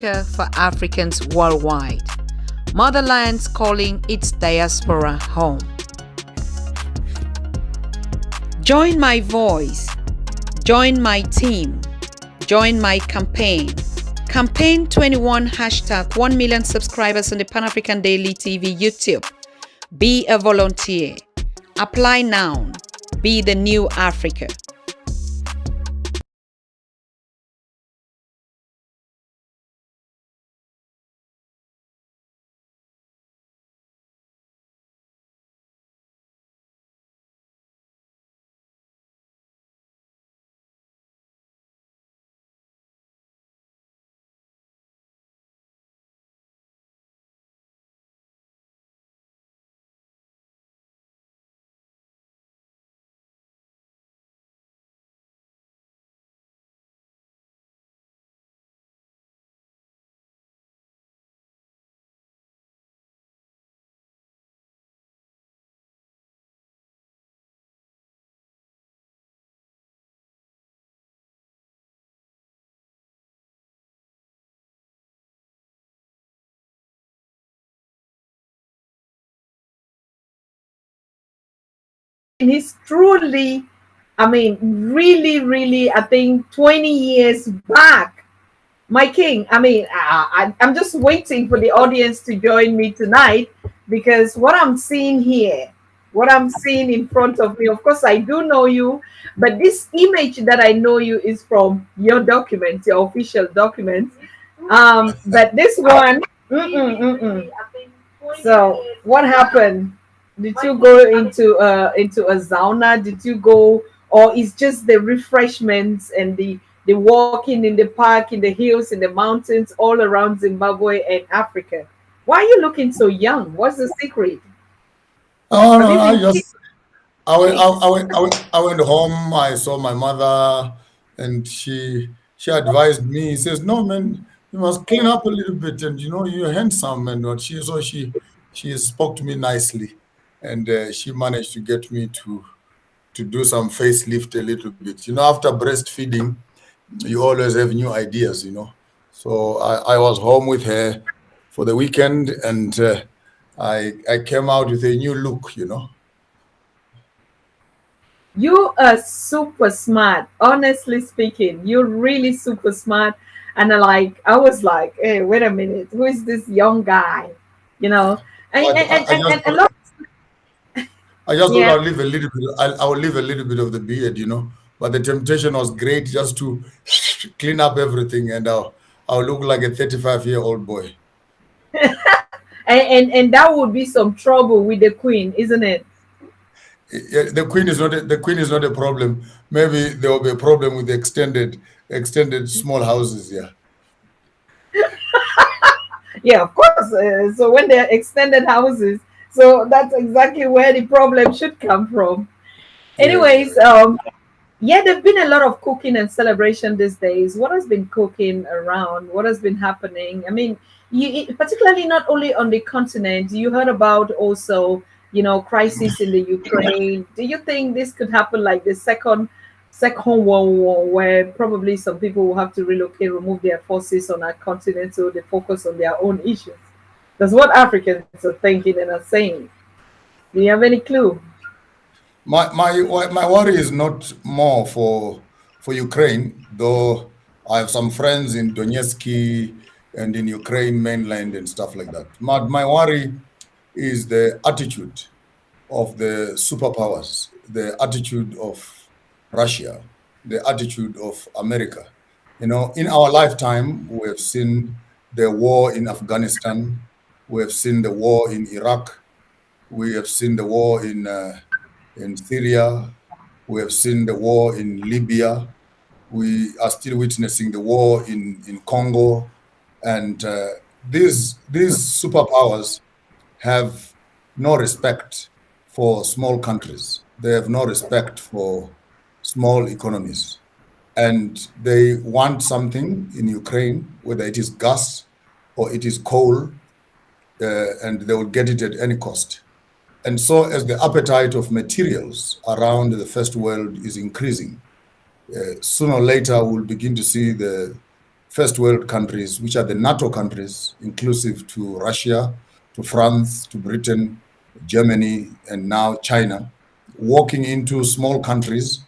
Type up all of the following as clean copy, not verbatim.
For Africans worldwide. Motherland's calling its diaspora home. Join my voice. Join my team. Join my campaign. Campaign 21 hashtag 1 million subscribers on the Pan African Daily TV YouTube. Be a volunteer. Apply now. Be the new Africa. He's truly, really, I think 20 years back. My king, I'm just waiting for the audience to join me tonight because what I'm seeing here, what I'm seeing in front of me, of course, I do know you, but this image that I know you is from your documents, your official documents. But this one, so what happened? Did you go into a sauna? Did you go, or is just the refreshments and the walking in the park, in the hills, in the mountains, all around Zimbabwe and Africa? Why are you looking so young? What's the secret? Oh Have no, you been I went home. I saw my mother, and she advised me. She says, "No, man, you must clean up a little bit, and you're handsome." And what she spoke to me nicely, and she managed to get me to do some facelift a little bit. After breastfeeding, you always have new ideas. So I was home with her for the weekend, and I came out with a new look. You are super smart. Honestly speaking, you're really super smart. And I was like, hey, wait a minute, who is this young guy? You know, and But and, and, I just and a lot. I just thought Yeah. I'll leave a little bit. I'll leave a little bit of the beard. But the temptation was great just to clean up everything, and I'll look like a 35-year-old boy. And that would be some trouble with the queen, isn't it? Yeah, the queen is not a problem. Maybe there will be a problem with the extended small houses. Yeah. Yeah, of course. So when they're extended houses, so that's exactly where the problem should come from. Yeah. Anyways, yeah, there've been a lot of cooking and celebration these days. What has been cooking around? What has been happening? I mean, particularly not only on the continent, you heard about also, crisis in the Ukraine. Do you think this could happen like the second World War, where probably some people will have to relocate, remove their forces on our continent so they focus on their own issues? That's what Africans are thinking and are saying. Do you have any clue? My worry is not more for Ukraine, though I have some friends in Donetsk and in Ukraine mainland and stuff like that. My worry is the attitude of the superpowers, the attitude of Russia, the attitude of America. In our lifetime, we have seen the war in Afghanistan, we have seen the war in Iraq, we have seen the war in Syria, we have seen the war in Libya, we are still witnessing the war in Congo, and these superpowers have no respect for small countries. They have no respect for small economies. And they want something in Ukraine, whether it is gas or it is coal, and they will get it at any cost. And so, as the appetite of materials around the first world is increasing, sooner or later we'll begin to see first world countries, which are the NATO countries, inclusive to Russia, to France, to Britain, Germany, and now China, walking into small countries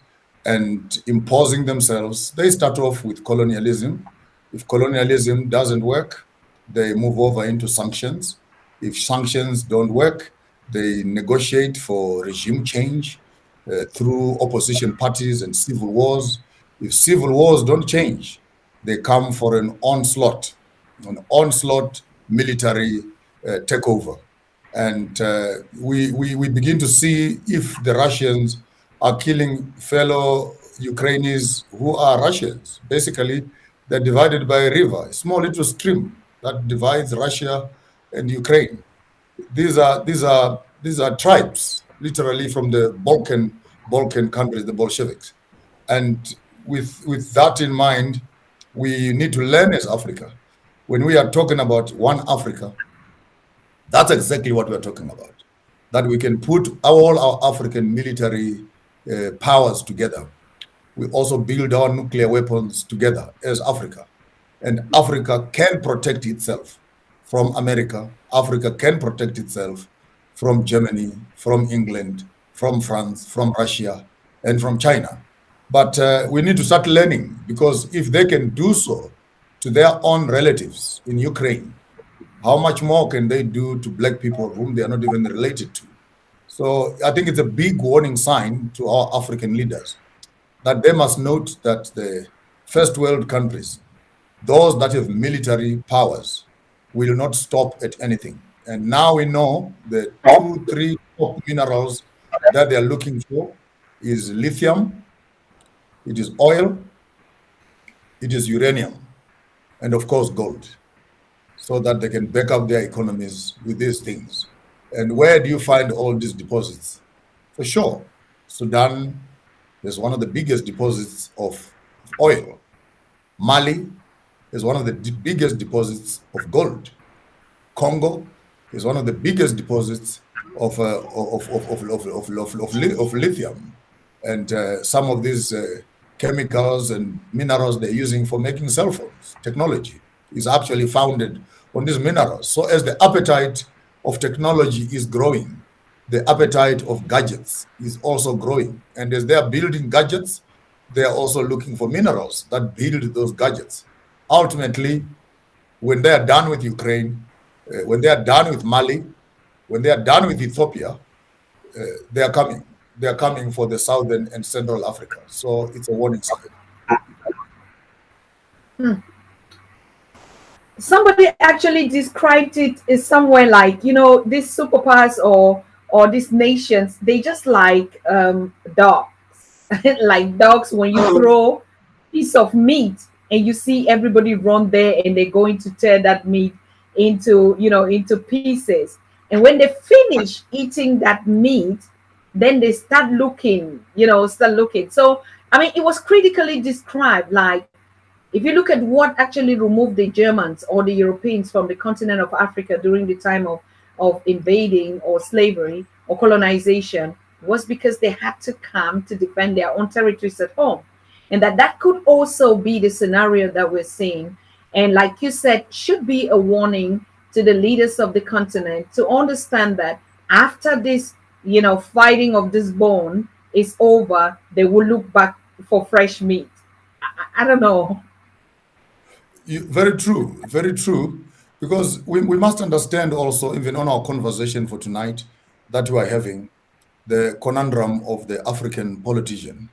and imposing themselves. They start off with colonialism. If colonialism doesn't work, they move over into sanctions. If sanctions don't work, they negotiate for regime change through opposition parties and civil wars. If civil wars don't change, they come for an onslaught military takeover. And we begin to see if the Russians are killing fellow Ukrainians who are Russians. Basically, they're divided by a river, a small little stream that divides Russia and Ukraine. These are tribes, literally from the Balkan countries, the Bolsheviks. And with that in mind, we need to learn as Africa. When we are talking about one Africa, that's exactly what we're talking about. That we can put all our African military powers together. We also build our nuclear weapons together as Africa. And Africa can protect itself from America. Africa can protect itself from Germany, from England, from France, from Russia, and from China. But we need to start learning, because if they can do so to their own relatives in Ukraine, how much more can they do to Black people whom they are not even related to? So I think it's a big warning sign to our African leaders that they must note that the first world countries, those that have military powers, will not stop at anything. And now we know the 2, 3 top minerals that they are looking for is lithium, it is oil, it is uranium, and of course gold, so that they can back up their economies with these things. And where do you find all these deposits? For sure, Sudan is one of the biggest deposits of oil. Mali is one of the biggest deposits of gold. Congo is one of the biggest deposits of lithium, and some of these chemicals and minerals they're using for making cell phones. Technology is actually founded on these minerals. So as the appetite of technology is growing, the appetite of gadgets is also growing. And as they are building gadgets, they are also looking for minerals that build those gadgets. Ultimately, when they are done with Ukraine, when they are done with Mali, when they are done with Ethiopia, they are coming. They are coming for the Southern and Central Africa. So it's a warning sign. Somebody actually described it as somewhere like, these superpowers or these nations, they just like dogs. Like dogs, when you throw piece of meat and you see everybody run there and they're going to tear that meat into pieces. And when they finish eating that meat, then they start looking. So I mean, it was critically described like, if you look at what actually removed the Germans or the Europeans from the continent of Africa during the time of invading or slavery or colonization, was because they had to come to defend their own territories at home. And that could also be the scenario that we're seeing. And like you said, should be a warning to the leaders of the continent to understand that after this, fighting of this bone is over, they will look back for fresh meat. I don't know. Very true, very true. Because we must understand also, even on our conversation for tonight that we are having, the conundrum of the African politician,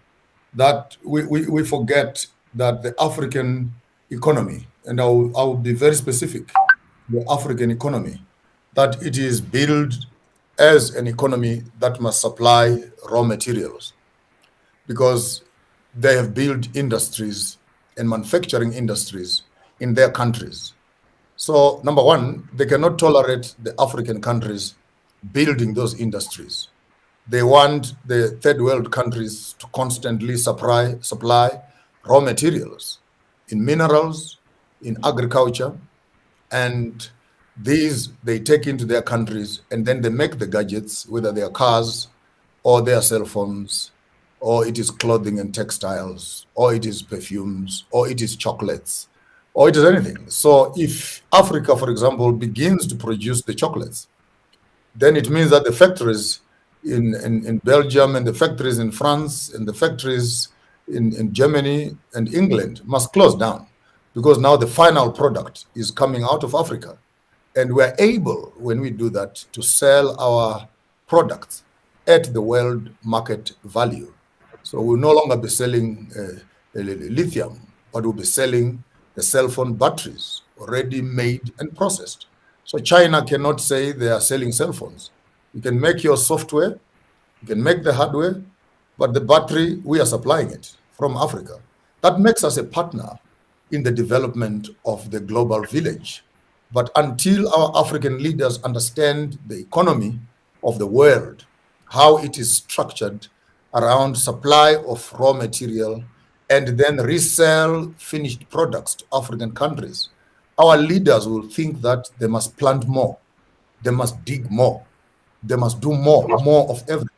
that we forget that the African economy, and I will be very specific, the African economy, that it is built as an economy that must supply raw materials, because they have built industries and manufacturing industries in their countries. So, number one, they cannot tolerate the African countries building those industries. They want the third world countries to constantly supply raw materials in minerals, in agriculture, and these they take into their countries, and then they make the gadgets, whether they are cars or their cell phones, or it is clothing and textiles, or it is perfumes, or it is chocolates, or it is anything. So if Africa, for example, begins to produce the chocolates, then it means that the factories in Belgium and the factories in France and the factories in Germany and England must close down, because now the final product is coming out of Africa. And we're able, when we do that, to sell our products at the world market value. So we'll no longer be selling lithium, but we'll be selling the cell phone batteries already made and processed. So China cannot say they are selling cell phones. You can make your software, you can make the hardware, but the battery, we are supplying it from Africa. That makes us a partner in the development of the global village. But until our African leaders understand the economy of the world, how it is structured around supply of raw material and then resell finished products to African countries, our leaders will think that they must plant more, they must dig more, they must do more of everything.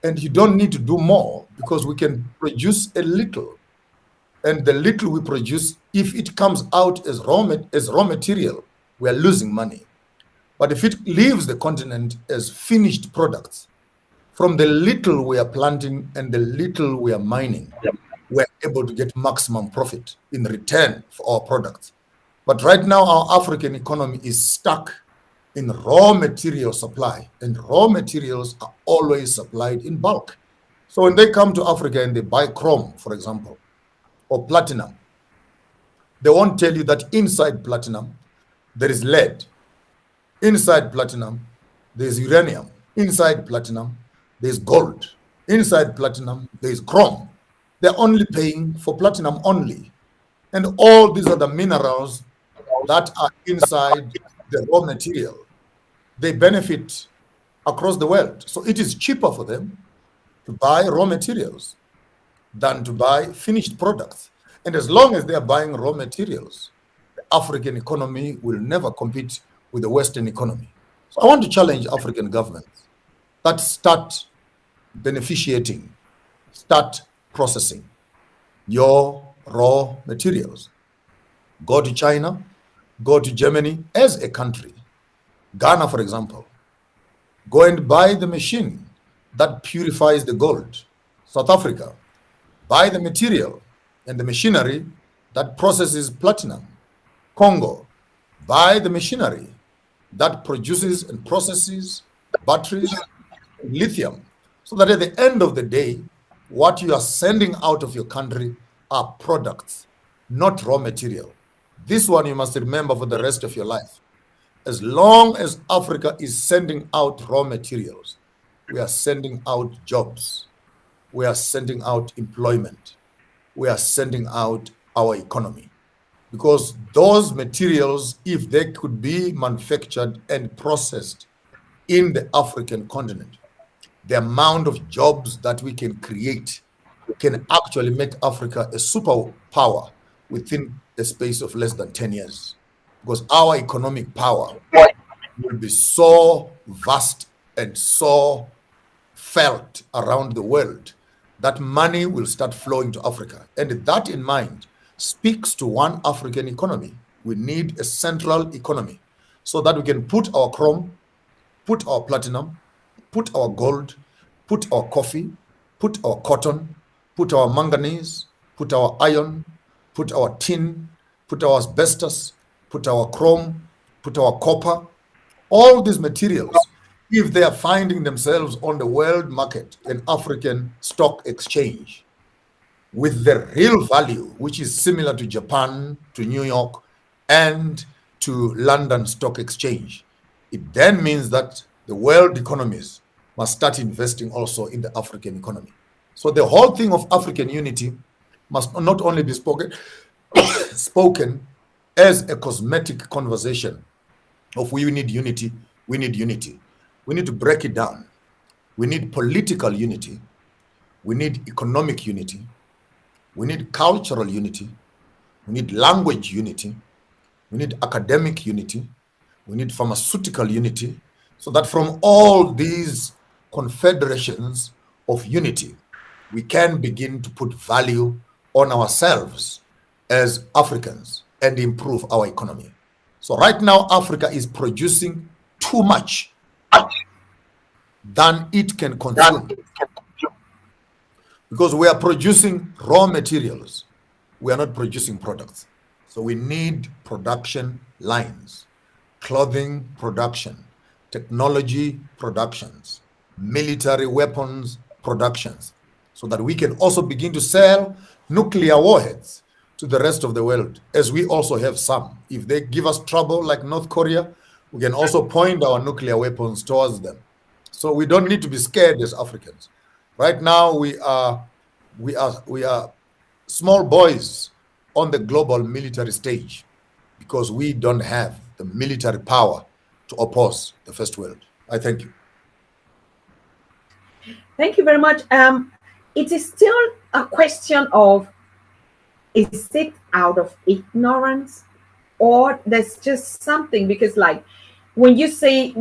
And you don't need to do more, because we can produce a little. And the little we produce, if it comes out as raw material, we are losing money. But if it leaves the continent as finished products, from the little we are planting and the little we are mining, we're able to get maximum profit in return for our products. But right now, our African economy is stuck in raw material supply, and raw materials are always supplied in bulk. So when they come to Africa and they buy chrome, for example, or platinum, they won't tell you that inside platinum there is lead, inside platinum there's uranium, inside platinum there's gold, inside platinum there's chrome. They're only paying for platinum only, and all these are the minerals that are inside the raw material. They benefit across the world. So it is cheaper for them to buy raw materials than to buy finished products. And as long as they are buying raw materials, the African economy will never compete with the Western economy. So I want to challenge African governments that start beneficiating, start processing your raw materials. Go to China, go to Germany as a country. Ghana, for example, go and buy the machine that purifies the gold. South Africa, buy the material and the machinery that processes platinum. Congo, buy the machinery that produces and processes batteries and lithium, so that at the end of the day, what you are sending out of your country are products, not raw material. This one you must remember for the rest of your life. As long as Africa is sending out raw materials, we are sending out jobs, we are sending out employment, we are sending out our economy. Because those materials, if they could be manufactured and processed in the African continent, the amount of jobs that we can create can actually make Africa a superpower within a space of less than 10 years. Because our economic power will be so vast and so felt around the world that money will start flowing to Africa. And that in mind speaks to one African economy. We need a central economy so that we can put our chrome, put our platinum, put our gold, put our coffee, put our cotton, put our manganese, put our iron, put our tin, put our asbestos, put our chrome, put our copper. All these materials, if they are finding themselves on the world market, an African stock exchange, with the real value, which is similar to Japan, to New York, and to London Stock Exchange, it then means that the world economies must start investing also in the African economy. So the whole thing of African unity must not only be spoken as a cosmetic conversation of we need unity, we need unity. We need to break it down. We need political unity. We need economic unity. We need cultural unity. We need language unity. We need academic unity. We need pharmaceutical unity, so that from all these confederations of unity, we can begin to put value on ourselves as Africans. and improve our economy. So right now, Africa is producing too much than it can consume because we are producing raw materials. We are not producing products. So we need production lines, clothing production, technology productions, military weapons productions, so that we can also begin to sell nuclear warheads to the rest of the world, as we also have some. If they give us trouble like North Korea, we can also point our nuclear weapons towards them. So we don't need to be scared as Africans. Right now, we are small boys on the global military stage because we don't have the military power to oppose the first world. I thank you. Thank you very much. It is still a question of, is it out of ignorance, or there's just something? Because like when you say,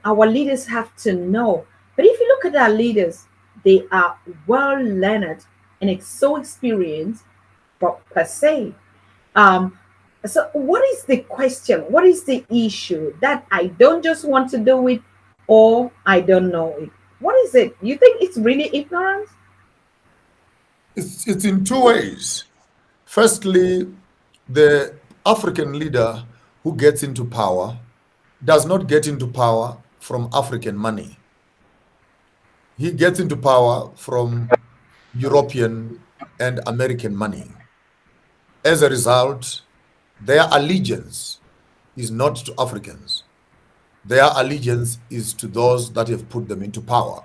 our leaders have to know, but if you look at our leaders, they are well learned and so experienced, but per se. Um, so what is the question? What is the issue? That I don't just want to do it, or I don't know it. What is it? You think it's really ignorance? It's in two ways. Firstly, the African leader who gets into power does not get into power from African money. He gets into power from European and American money. As a result, their allegiance is not to Africans. Their allegiance is to those that have put them into power.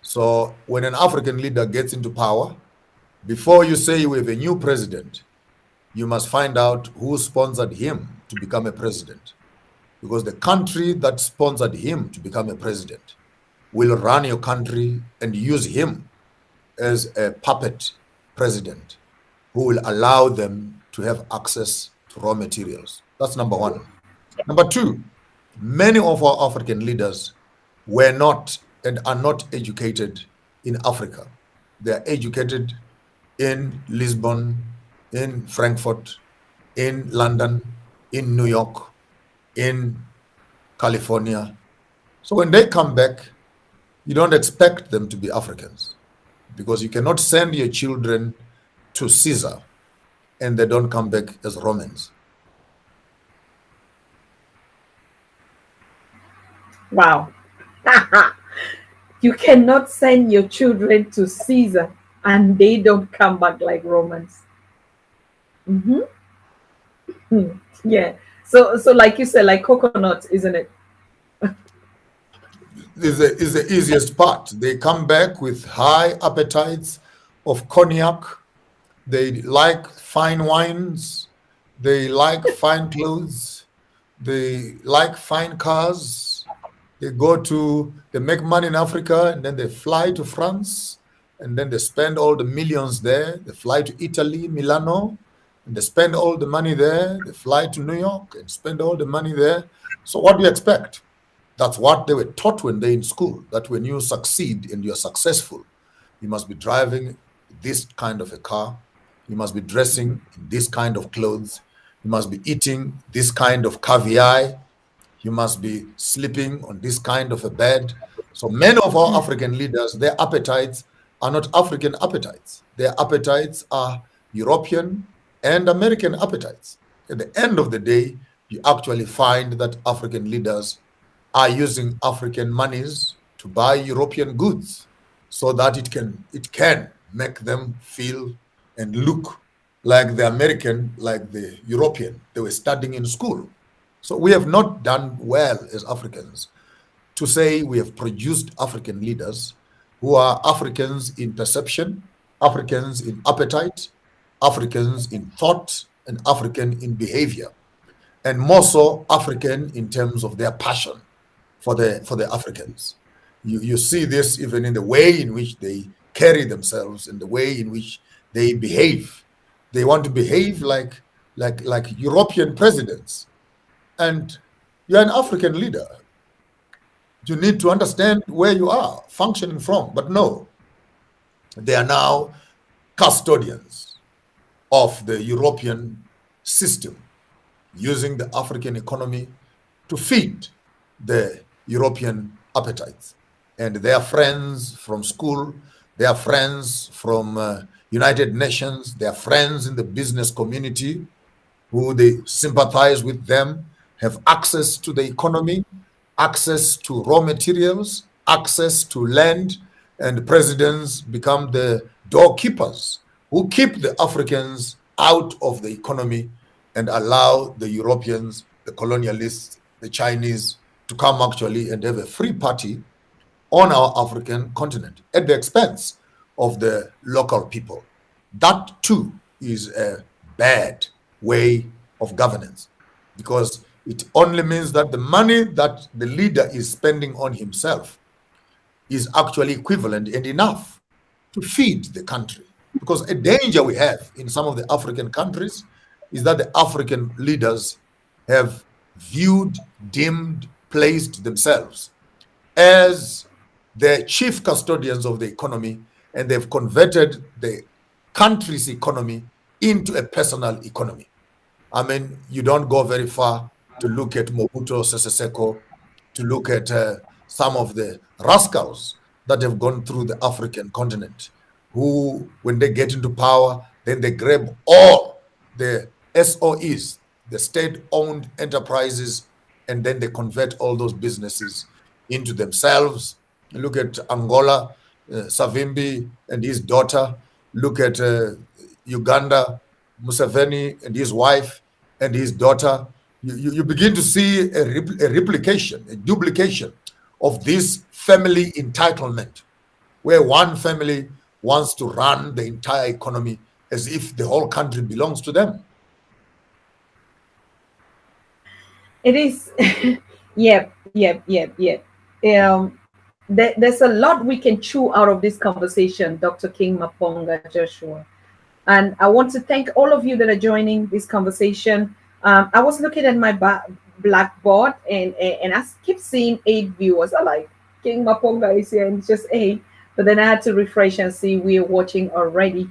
So when an African leader gets into power, before you say we have a new president, you must find out who sponsored him to become a president. Because the country that sponsored him to become a president will run your country and use him as a puppet president who will allow them to have access to raw materials. That's number one. Number two, many of our African leaders were not and are not educated in Africa. They are educated in Lisbon, in Frankfurt, in London, in New York, in California. So when they come back, you don't expect them to be Africans because you cannot send your children to Caesar and they don't come back as Romans. Wow. You cannot send your children to Caesar and they don't come back like Romans. Hmm. Yeah. So like you said, like coconut, isn't it? Is the easiest part. They come back with high appetites of cognac. They like fine wines. They like fine clothes. They like fine cars. They make money in Africa and then they fly to France and then they spend all the millions there. They fly to Italy, Milano, and they spend all the money there. They fly to New York and spend all the money there. So what do you expect? That's what they were taught when they're in school, that when you succeed and you're successful, you must be driving this kind of a car. You must be dressing in this kind of clothes. You must be eating this kind of caviar. You must be sleeping on this kind of a bed. So many of our African leaders, their appetites are not African appetites. Their appetites are European and American appetites. At the end of the day, you actually find that African leaders are using African monies to buy European goods so that it can make them feel and look like the American, like the European they were studying in school. So we have not done well as Africans to say we have produced African leaders who are Africans in perception, Africans in appetite, Africans in thought, and African in behavior, and more so African in terms of their passion for the Africans. You see this even in the way in which they carry themselves and the way in which they behave. They want to behave like European presidents. And you're an African leader. You need to understand where you are functioning from. But no, they are now custodians of the European system using the African economy to feed the European appetites. And their friends from school, their friends from United Nations, their friends in the business community who they sympathize with them, have access to the economy, access to raw materials, access to land, and presidents become the doorkeepers who keep the Africans out of the economy and allow the Europeans, the colonialists, the Chinese to come actually and have a free party on our African continent at the expense of the local people. That too is a bad way of governance because it only means that the money that the leader is spending on himself is actually equivalent and enough to feed the country. Because a danger we have in some of the African countries is that the African leaders have viewed, deemed, placed themselves as the chief custodians of the economy, and they've converted the country's economy into a personal economy. I mean, you don't go very far to look at Mobutu Sese Seko, to look at some of the rascals that have gone through the African continent, who, when they get into power, then they grab all the SOEs, the state-owned enterprises, and then they convert all those businesses into themselves. Look at Angola, Savimbi and his daughter. Look at Uganda, Museveni and his wife and his daughter. You begin to see a replication, a duplication of this family entitlement, where one family wants to run the entire economy as if the whole country belongs to them. It is, yep. There's a lot we can chew out of this conversation, Dr. King Maponga Joshua. And I want to thank all of you that are joining this conversation. I was looking at my blackboard and I keep seeing 8 viewers. I like King Maponga is here and it's just 8. But then I had to refresh and see we're watching already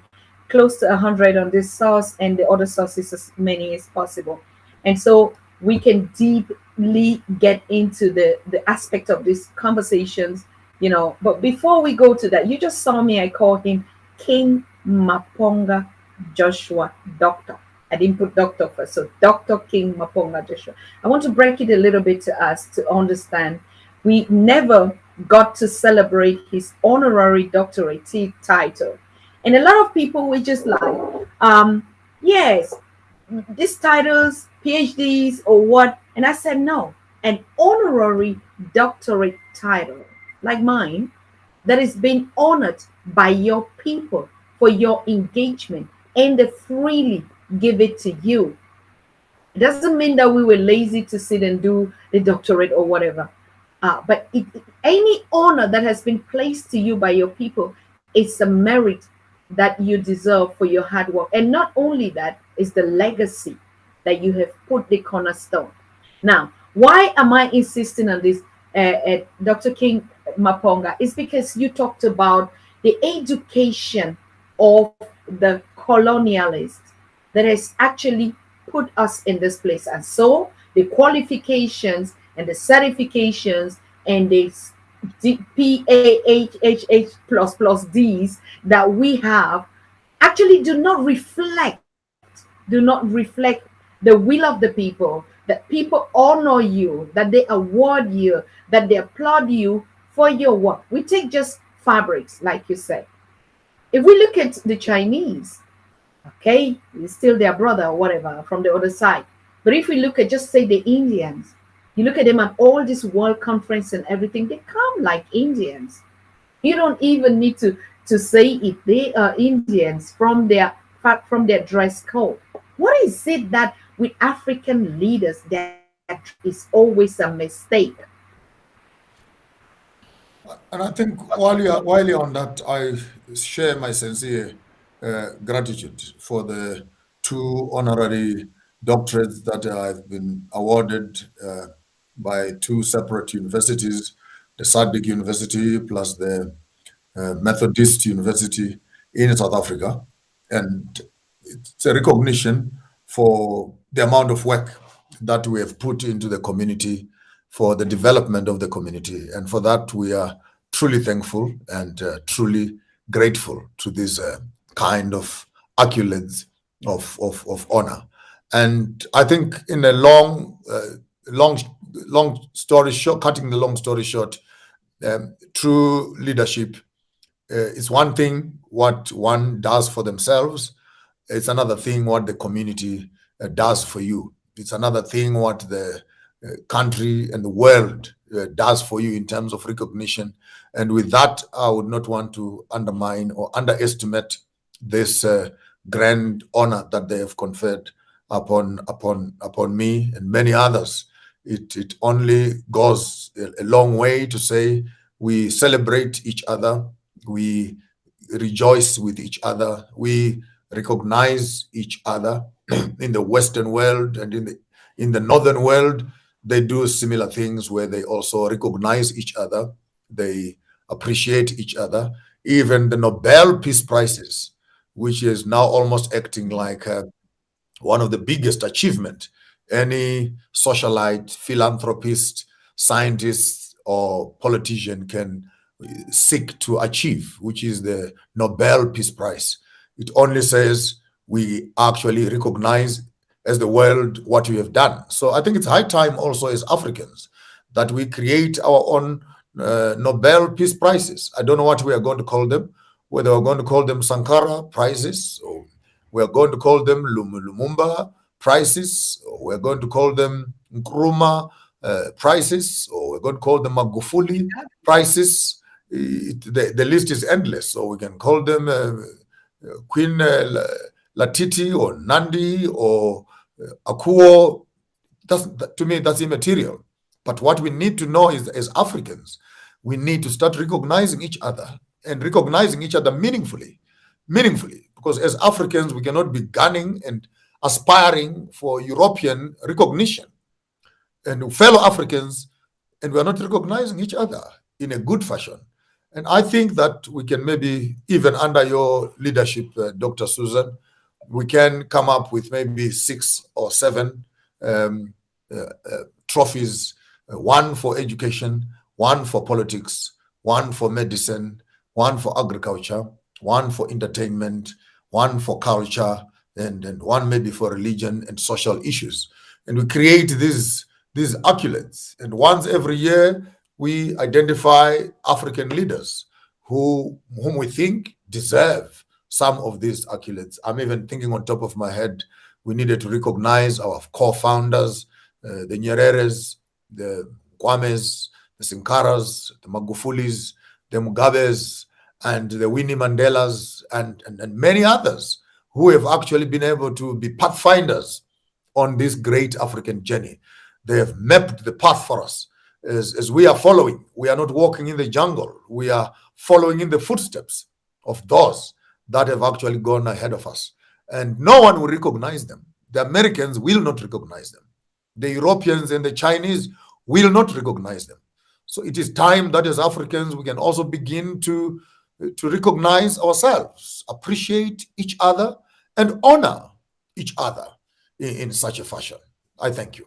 close to 100 on this source and the other sources as many as possible. And so we can deeply get into the aspect of these conversations, But before we go to that, you just saw me, I call him King Maponga Joshua, doctor. I didn't put doctor first. So Dr. King Maponga Joshua. I want to break it a little bit to us to understand. We never got to celebrate his honorary doctorate title. And a lot of people were just like, yes, these titles, PhDs or what? And I said, no, an honorary doctorate title like mine that is being honored by your people for your engagement and they freely give it to you. It doesn't mean that we were lazy to sit and do the doctorate or whatever. But any honor that has been placed to you by your people is a merit that you deserve for your hard work. And not only that, is the legacy that you have put the cornerstone. Now, why am I insisting on this, Dr. King Maponga? It's because you talked about the education of the colonialists that has actually put us in this place. And so the qualifications and the certifications and the PAHHH plus Ds that we have actually do not reflect the will of the people, that people honor you, that they award you, that they applaud you for your work. We take just fabrics, like you said. If we look at the Chinese, okay, it's still their brother or whatever from the other side. But if we look at just say the Indians, you look at them at all this world conference and everything, they come like Indians. You don't even need to say if they are Indians from their dress code. What is it that with African leaders that is always a mistake? And I think while you're on that, I share my sincere gratitude for the 2 honorary doctorates that I've been awarded by 2 separate universities, the Sadiq University plus the Methodist University in South Africa. And it's a recognition for the amount of work that we have put into the community, for the development of the community. And for that, we are truly thankful and truly grateful to this kind of accolades of honor. And I think in a long story short, cutting the long story short, true leadership is one thing what one does for themselves. It's another thing what the community does for you. It's another thing what the country and the world does for you in terms of recognition. And with that, I would not want to undermine or underestimate this grand honor that they have conferred upon me and many others. It only goes a long way to say we celebrate each other, we rejoice with each other, we recognize each other. In the Western world and in the Northern world, they do similar things where they also recognize each other, they appreciate each other. Even the Nobel Peace Prizes, which is now almost acting like one of the biggest achievement any socialite, philanthropist, scientist, or politician can seek to achieve, which is the Nobel Peace Prize. It only says we actually recognize as the world what we have done. So I think it's high time also as Africans that we create our own Nobel Peace Prizes. I don't know what we are going to call them, whether we're going to call them Sankara Prizes, or we're going to call them Lumumba Prizes, or we're going to call them Nkrumah Prizes, or we're going to call them Magufuli Prizes. The list is endless. So we can call them Queen Latiti or Nandi or Akuo. To me, that's immaterial. But what we need to know is, as Africans, we need to start recognizing each other and recognizing each other meaningfully. Because as Africans, we cannot be gunning and aspiring for European recognition and fellow Africans, and we are not recognizing each other in a good fashion. And I think that we can maybe, even under your leadership, Dr. Susan, we can come up with maybe 6 or 7 trophies, one for education, one for politics, one for medicine, one for agriculture, one for entertainment, one for culture, and one maybe for religion and social issues. And we create these accolades. And once every year, we identify African leaders whom we think deserve some of these accolades. I'm even thinking on top of my head, we needed to recognize our co-founders, the Nyereres, the Kwames, the Sinkaras, the Magufulis, the Mugabes, and the Winnie Mandelas, and many others who have actually been able to be pathfinders on this great African journey. They have mapped the path for us. As we are following, we are not walking in the jungle. We are following in the footsteps of those that have actually gone ahead of us. And no one will recognize them. The Americans will not recognize them. The Europeans and the Chinese will not recognize them. So it is time that as Africans, we can also begin to recognize ourselves, appreciate each other, and honor each other in such a fashion. I thank you.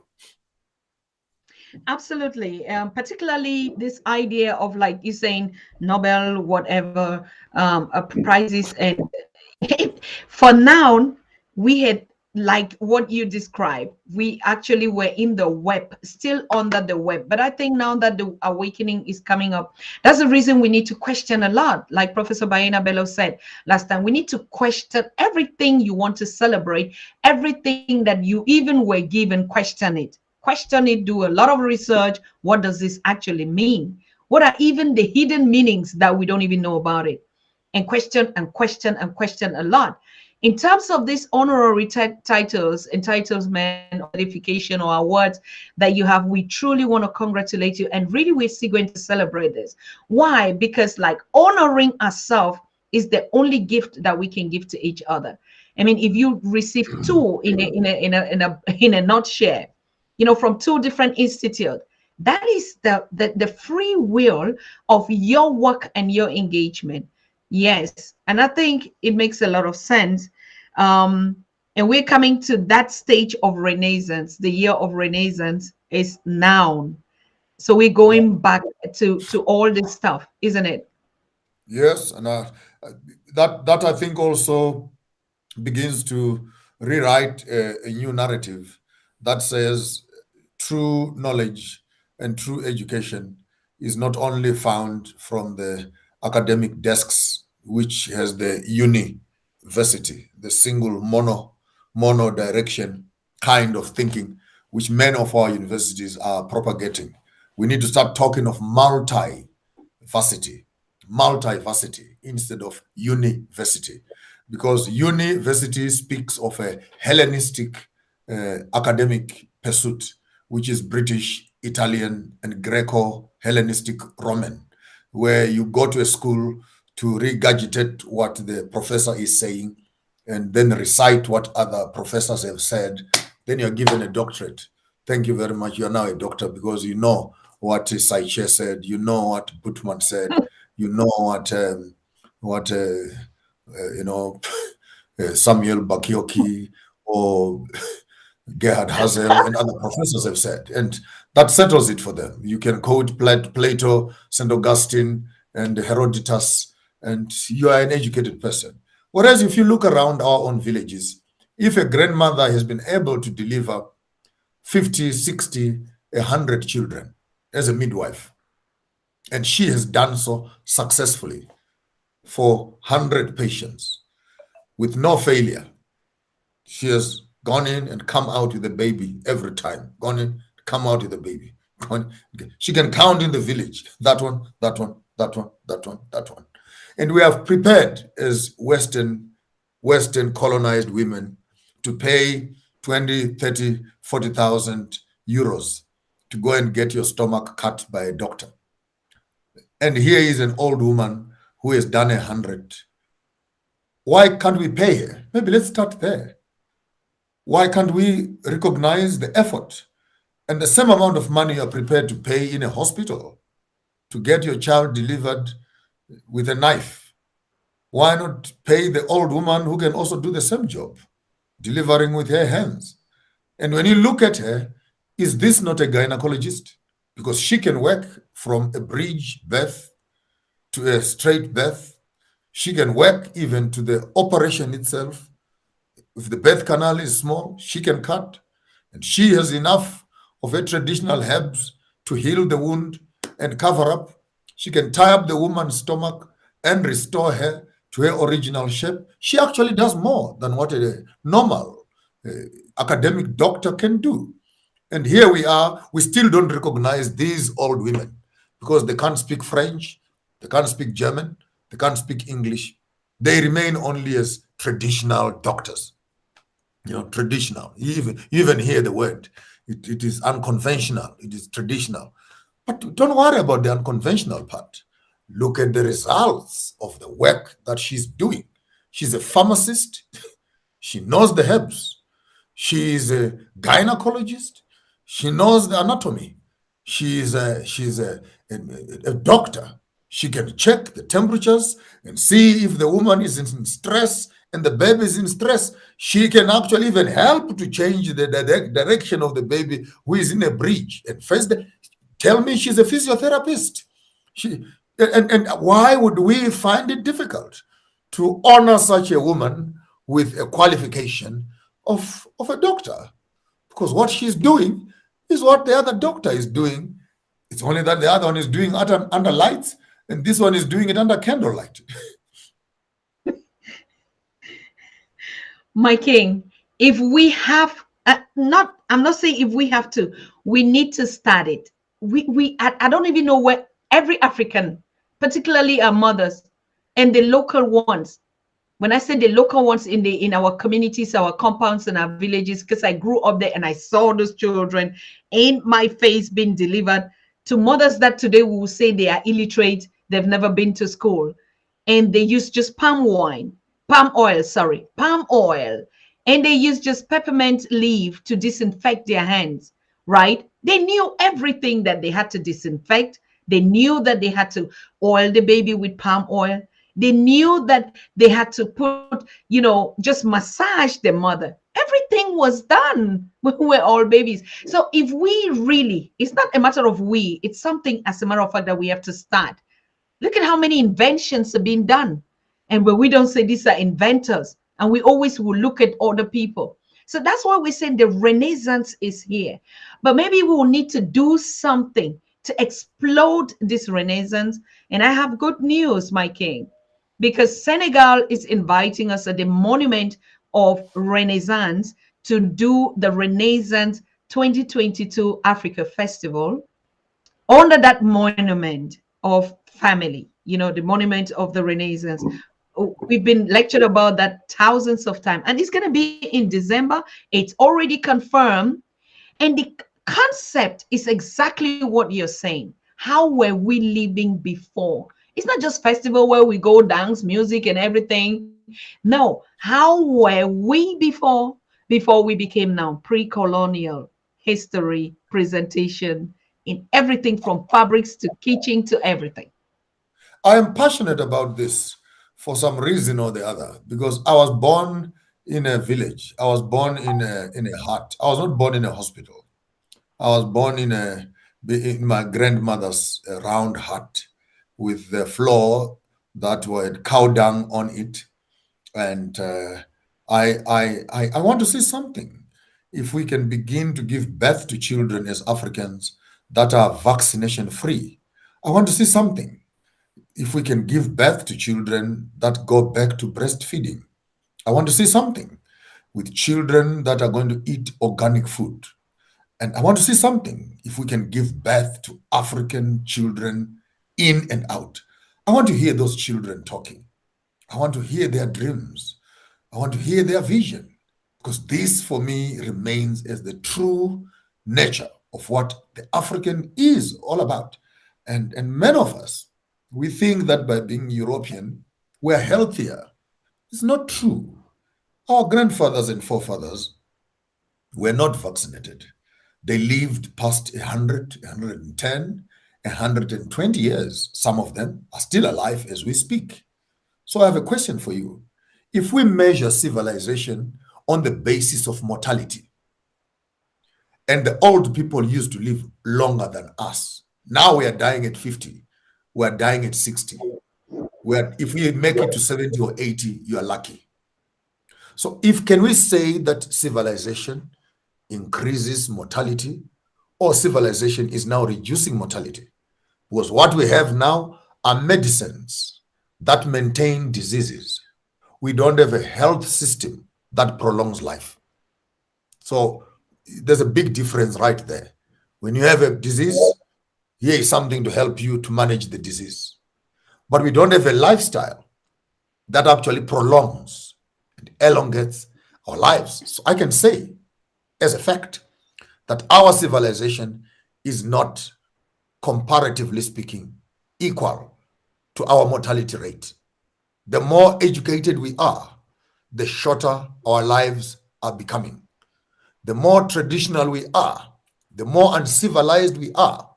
Absolutely. Particularly this idea of, like you saying, Nobel, whatever, prizes. And for now, we had, like what you described, we actually were in the web, still under the web. But I think now that the awakening is coming up, that's the reason we need to question a lot. Like Professor Baena Bello said last time, we need to question everything you want to celebrate, everything that you even were given, question it. Question it, do a lot of research. What does this actually mean? What are even the hidden meanings that we don't even know about it? And question and question and question a lot. In terms of these honorary titles, entitlement, or certification, or awards that you have, we truly want to congratulate you. And really, we're still going to celebrate this. Why? Because like honoring ourselves is the only gift that we can give to each other. I mean, if you receive 2 in a nutshell, you know, from 2 different institutes, that is the free will of your work and your engagement. Yes, and I think it makes a lot of sense. And we're coming to that stage of renaissance. The year of renaissance is now. So we're going back to all this stuff, isn't it? Yes, and that I think also begins to rewrite a new narrative that says true knowledge and true education is not only found from the academic desks, which has the university, the single mono direction kind of thinking, which many of our universities are propagating. We need to start talking of multiversity, multiversity instead of university, because university speaks of a Hellenistic academic pursuit, which is British, Italian, and Greco-Hellenistic Roman, where you go to a school to regurgitate what the professor is saying and then recite what other professors have said. Then you're given a doctorate. Thank you very much. You're now a doctor because you know what Saiche said, you know what Butman said, you know what you know Samuel Bakioki or Gerhard Hazel and other professors have said, and that settles it for them. You can quote Plato, St. Augustine, and Herodotus, and you are an educated person. Whereas if you look around our own villages, if a grandmother has been able to deliver 50, 60, 100 children as a midwife, and she has done so successfully for 100 patients with no failure, she has gone in and come out with a baby every time. Gone in, come out with a baby. She can count in the village. That one, that one, that one, that one, that one. And we have prepared as Western colonized women to pay 20, 30, 40,000 euros to go and get your stomach cut by a doctor. And here is an old woman who has done 100. Why can't we pay her? Maybe let's start there. Why can't we recognize the effort and the same amount of money you're prepared to pay in a hospital to get your child delivered with a knife? Why not pay the old woman who can also do the same job, delivering with her hands? And when you look at her, is this not a gynecologist? Because she can work from a bridge birth to a straight birth. She can work even to the operation itself. If the birth canal is small, she can cut. And she has enough of her traditional herbs to heal the wound and cover up. She can tie up the woman's stomach and restore her to her original shape. She actually does more than what a normal academic doctor can do. And here we are, we still don't recognize these old women because they can't speak French, they can't speak German, they can't speak English. They remain only as traditional doctors. You know, traditional. You even hear the word. It is unconventional. It is traditional. But don't worry about the unconventional part. Look at the results of the work that she's doing. She's a pharmacist. She knows the herbs. She is a gynecologist. She knows the anatomy. She's a doctor. She can check the temperatures and see if the woman is in stress and the baby is in stress. She can actually even help to change the direction of the baby who is in a breach. And first, tell me she's a physiotherapist. And why would we find it difficult to honor such a woman with a qualification of a doctor? Because what she's doing is what the other doctor is doing. It's only that the other one is doing it under lights, and this one is doing it under candlelight. My king, if we have I'm not saying if we have to, we need to start it. I don't even know where every African, particularly our mothers and the local ones. When I say the local ones in our communities, our compounds and our villages, because I grew up there and I saw those children in my face being delivered to mothers that today we will say they are illiterate, they've never been to school, and they use just palm oil, and they use just peppermint leaf to disinfect their hands, right? They knew everything that they had to disinfect. They knew that they had to oil the baby with palm oil. They knew that they had to put, just massage the mother. Everything was done when we were all babies. So if we really, it's not a matter of we, it's something as a matter of fact that we have to start. Look at how many inventions have been done. And when we don't say these are inventors, and we always will look at other people. So that's why we're saying the Renaissance is here. But maybe we will need to do something to explode this Renaissance. And I have good news, my king, because Senegal is inviting us at the Monument of Renaissance to do the Renaissance 2022 Africa Festival under that monument of family, the monument of the Renaissance. Oh, we've been lectured about that thousands of times, and it's going to be in December. It's already confirmed, and the concept is exactly what you're saying. How were we living before? It's not just festival where we go dance, music, and everything. No, how were we before we became now pre-colonial history presentation in everything from fabrics to kitchen to everything. I am passionate about this for some reason or the other because I was born in a village. I was born in a hut. I was not born in a hospital. I was born in my grandmother's round hut with the floor that had cow dung on it, and I want to say something. If we can begin to give birth to children as Africans that are vaccination free, I want to see something. If we can give birth to children that go back to breastfeeding, I want to see something with children that are going to eat organic food. And I want to see something if we can give birth to African children in and out. I want to hear those children talking. I want to hear their dreams. I want to hear their vision. Because this, for me, remains as the true nature of what the African is all about. And many of us, we think that by being European, we're healthier. It's not true. Our grandfathers and forefathers were not vaccinated. They lived past 100, 110, 120 years. Some of them are still alive as we speak. So I have a question for you. If we measure civilization on the basis of mortality, and the old people used to live longer than us, now we are dying at 50, we are dying at 60. If we make it to 70 or 80, you are lucky. So can we say that civilization increases mortality, or civilization is now reducing mortality? Because what we have now are medicines that maintain diseases. We don't have a health system that prolongs life. So there's a big difference right there. When you have a disease, here is something to help you to manage the disease. But we don't have a lifestyle that actually prolongs and elongates our lives. So I can say, as a fact, that our civilization is not, comparatively speaking, equal to our mortality rate. The more educated we are, the shorter our lives are becoming. The more traditional we are, the more uncivilized we are,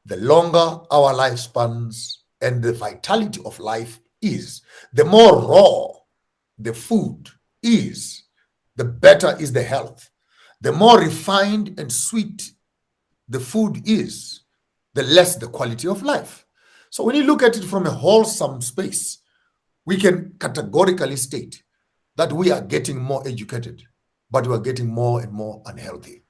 the longer our lifespans and the vitality of life is. The more raw the food is, the better is the health. The more refined and sweet the food is, the less the quality of life. So when you look at it from a wholesome space, we can categorically state that we are getting more educated, but we are getting more and more unhealthy.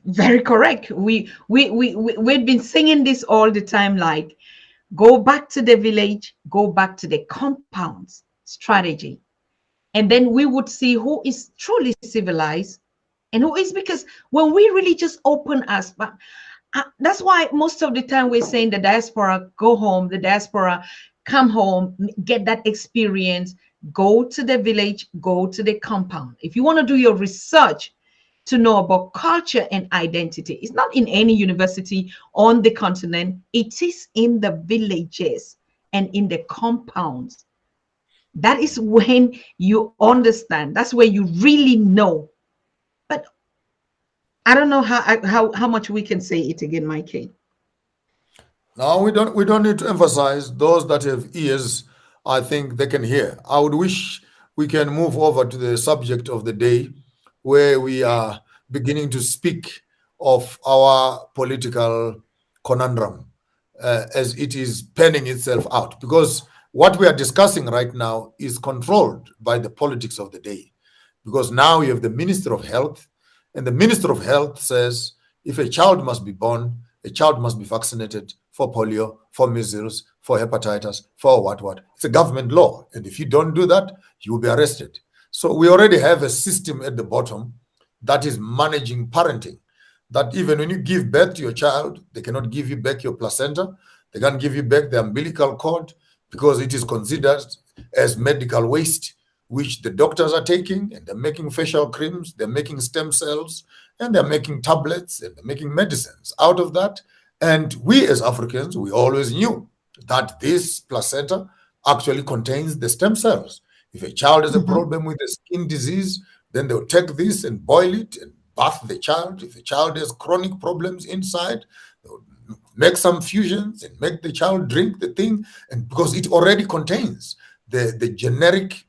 Very correct. We've been singing this all the time, like go back to the village, go back to the compounds strategy. And then we would see who is truly civilized and who is, because when we really just open us, but that's why most of the time we're saying the diaspora go home, the diaspora come home, get that experience, go to the village, go to the compound. If you want to do your research to know about culture and identity, it's not in any university on the continent, it is in the villages and in the compounds. That is when you understand, that's where you really know. But I don't know how much we can say it again, Mikey. Now we don't need to emphasize. Those that have ears, I think they can hear. I would wish we can move over to the subject of the day, where we are beginning to speak of our political conundrum as it is panning itself out. Because what we are discussing right now is controlled by the politics of the day. Because now you have the Minister of Health, and the Minister of Health says if a child must be born, a child must be vaccinated for polio, for measles, for hepatitis, for what. It's a government law. And if you don't do that, you will be arrested. So we already have a system at the bottom that is managing parenting. That even when you give birth to your child, they cannot give you back your placenta. They can't give you back the umbilical cord because it is considered as medical waste, which the doctors are taking, and they're making facial creams, they're making stem cells, and they're making tablets, and they're making medicines out of that. And we as Africans, we always knew that this placenta actually contains the stem cells. If a child has a problem with a skin disease, then they'll take this and boil it and bath the child. If the child has chronic problems inside, they'll make some fusions and make the child drink the thing. And because it already contains the generic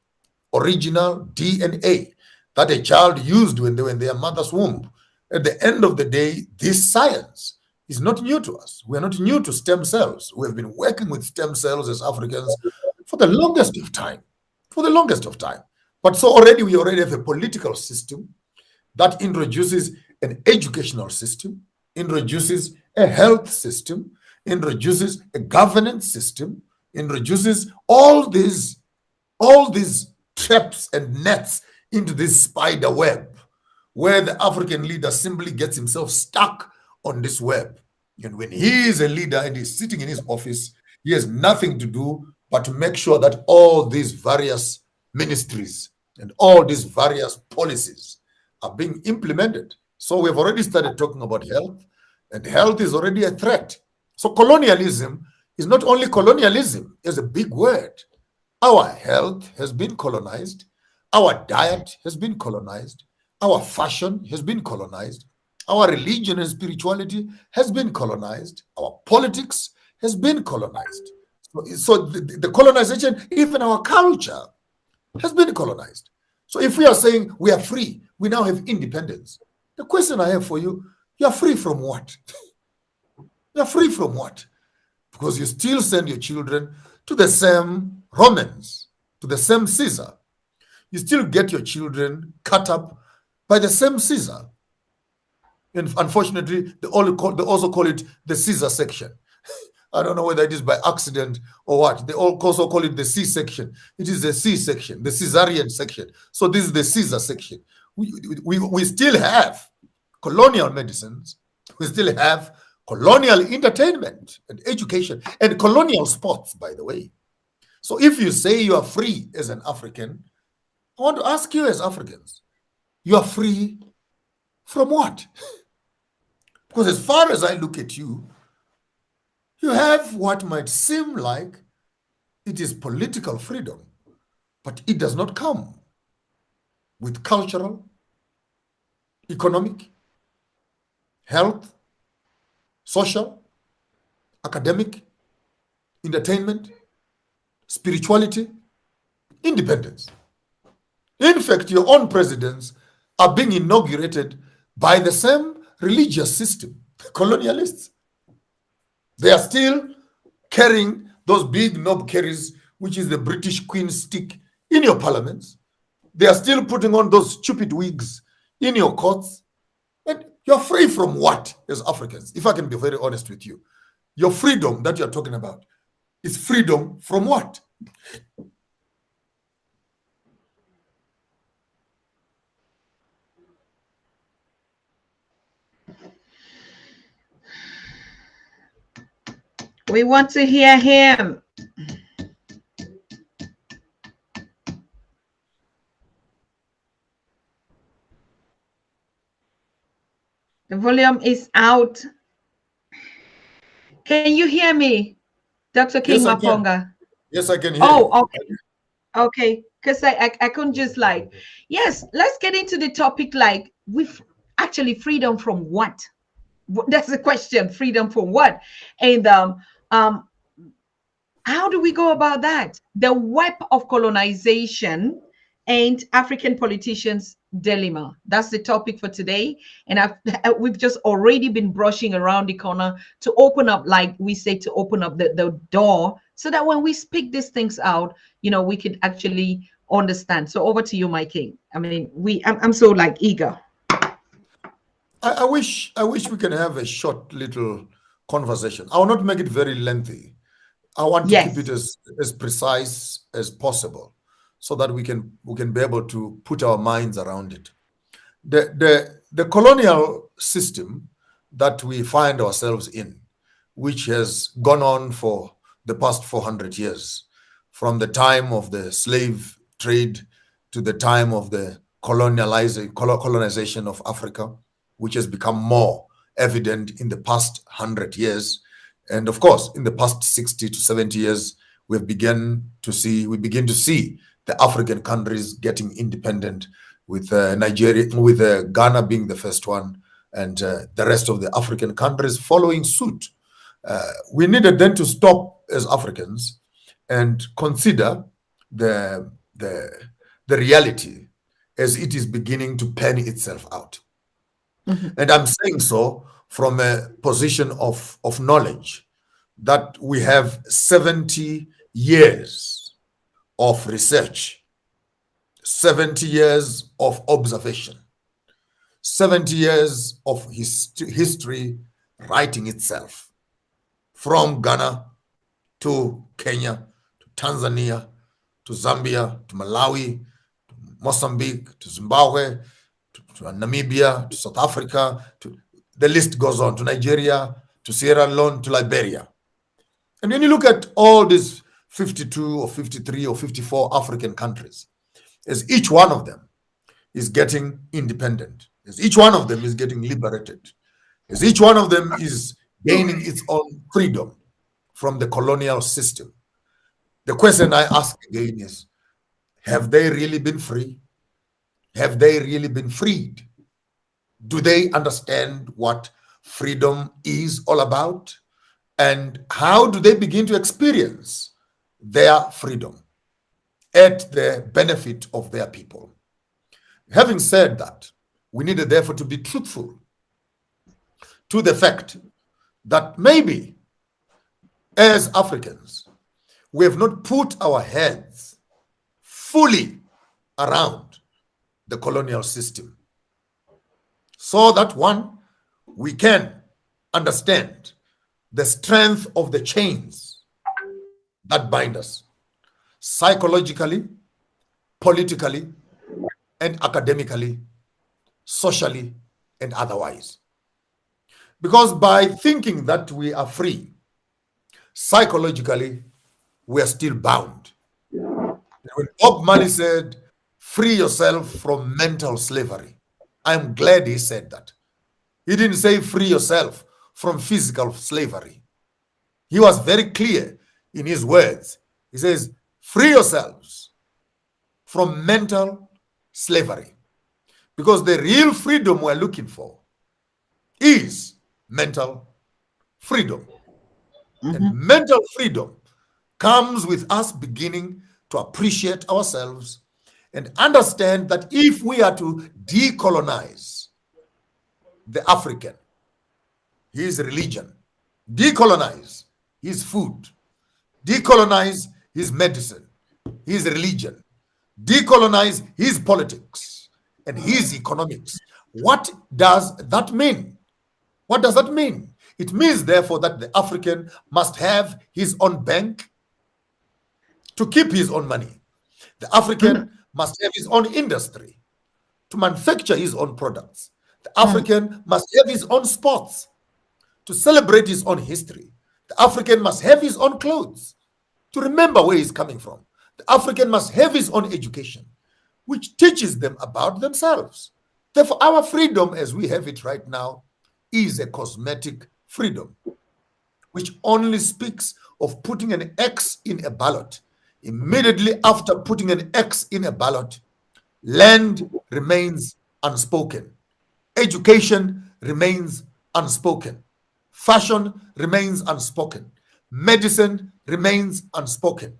original DNA that a child used when they were in their mother's womb. At the end of the day, this science is not new to us. We are not new to stem cells. We have been working with stem cells as Africans for the longest of time. But so we already have a political system that introduces an educational system, introduces a health system, introduces a governance system, introduces all these traps and nets into this spider web, where the African leader simply gets himself stuck on this web. And when he is a leader and he's sitting in his office, he has nothing to do but to make sure that all these various ministries and all these various policies are being implemented. So we've already started talking about health, and health is already a threat. So colonialism is not only colonialism, it's a big word. Our health has been colonized. Our diet has been colonized. Our fashion has been colonized. Our religion and spirituality has been colonized. Our politics has been colonized. So the colonization, even our culture, has been colonized. So if we are saying we are free, we now have independence. The question I have for you, you are free from what? You are free from what? Because you still send your children to the same Romans, to the same Caesar. You still get your children cut up by the same Caesar. And unfortunately, they also call it the Caesar section. I don't know whether it is by accident or what. They also call it the C section. It is the C section, the Caesarean section. So this is the Caesar section. We still have colonial medicines. We still have colonial entertainment and education and colonial sports, by the way. So if you say you are free as an African, I want to ask you as Africans, you are free from what? Because as far as I look at you, you have what might seem like it is political freedom, but it does not come with cultural, economic, health, social, academic, entertainment, spirituality, independence. In fact, your own presidents are being inaugurated by the same religious system, colonialists. They are still carrying those big knob carries, which is the British Queen's stick, in your parliaments. They are still putting on those stupid wigs in your courts. And you're free from what as Africans? If I can be very honest with you, your freedom that you're talking about is freedom from what? We want to hear him. The volume is out. Can you hear me, Dr. King Maponga? Yes, I can hear you. Okay. Okay. Because I couldn't just like, yes, let's get into the topic like with actually freedom from what? That's the question. Freedom from what? And Um, how do we go about that? The web of colonization and African politicians' dilemma. That's the topic for today. And we've just already been brushing around the corner to open up, like we say, to open up the door so that when we speak these things out, we could actually understand. So over to you, my king. I mean, I'm so like eager. I wish we can have a short little conversation. I will not make it very lengthy. I want to keep it Yes. as precise as possible so that we can be able to put our minds around it. The colonial system that we find ourselves in, which has gone on for the past 400 years, from the time of the slave trade to the time of the colonization of Africa, which has become more evident in the past 100 years. And of course, in the past 60 to 70 years, we begin to see the African countries getting independent, with Nigeria, with Ghana being the first one, and the rest of the African countries following suit. We needed then to stop as Africans and consider the reality as it is beginning to pan itself out. And I'm saying so from a position of knowledge that we have 70 years of research, 70 years of observation, 70 years of history writing itself, from Ghana to Kenya to Tanzania to Zambia to Malawi to Mozambique to Zimbabwe to Namibia to South Africa, the list goes on, to Nigeria, to Sierra Leone, to Liberia. And when you look at all these 52 or 53 or 54 African countries, as each one of them is getting independent, as each one of them is getting liberated, as each one of them is gaining its own freedom from the colonial system, the question I ask again is, have they really been free? Have they really been freed? Do they understand what freedom is all about? And how do they begin to experience their freedom at the benefit of their people? Having said that, we needed therefore to be truthful to the fact that maybe as Africans, we have not put our heads fully around the colonial system, so that one, we can understand the strength of the chains that bind us psychologically, politically, and academically, socially, and otherwise. Because by thinking that we are free, psychologically, we are still bound. When Bob Marley said, "Free yourself from mental slavery," I'm glad he said that. He didn't say free yourself from physical slavery. He was very clear in his words. He says, free yourselves from mental slavery. Because the real freedom we're looking for is mental freedom. And mental freedom comes with us beginning to appreciate ourselves and understand that if we are to decolonize the African, his religion, decolonize his food, decolonize his medicine, his religion, decolonize his politics and his economics, what does that mean? What does that mean? It means, therefore, that the African must have his own bank to keep his own money. The African must have his own industry to manufacture his own products. The African must have his own sports to celebrate his own history. The African must have his own clothes to remember where he's coming from. The African must have his own education, which teaches them about themselves. Therefore, our freedom as we have it right now is a cosmetic freedom, which only speaks of putting an X in a ballot. Immediately after putting an X in a ballot, land remains unspoken. Education remains unspoken. Fashion remains unspoken. medicine remains unspoken.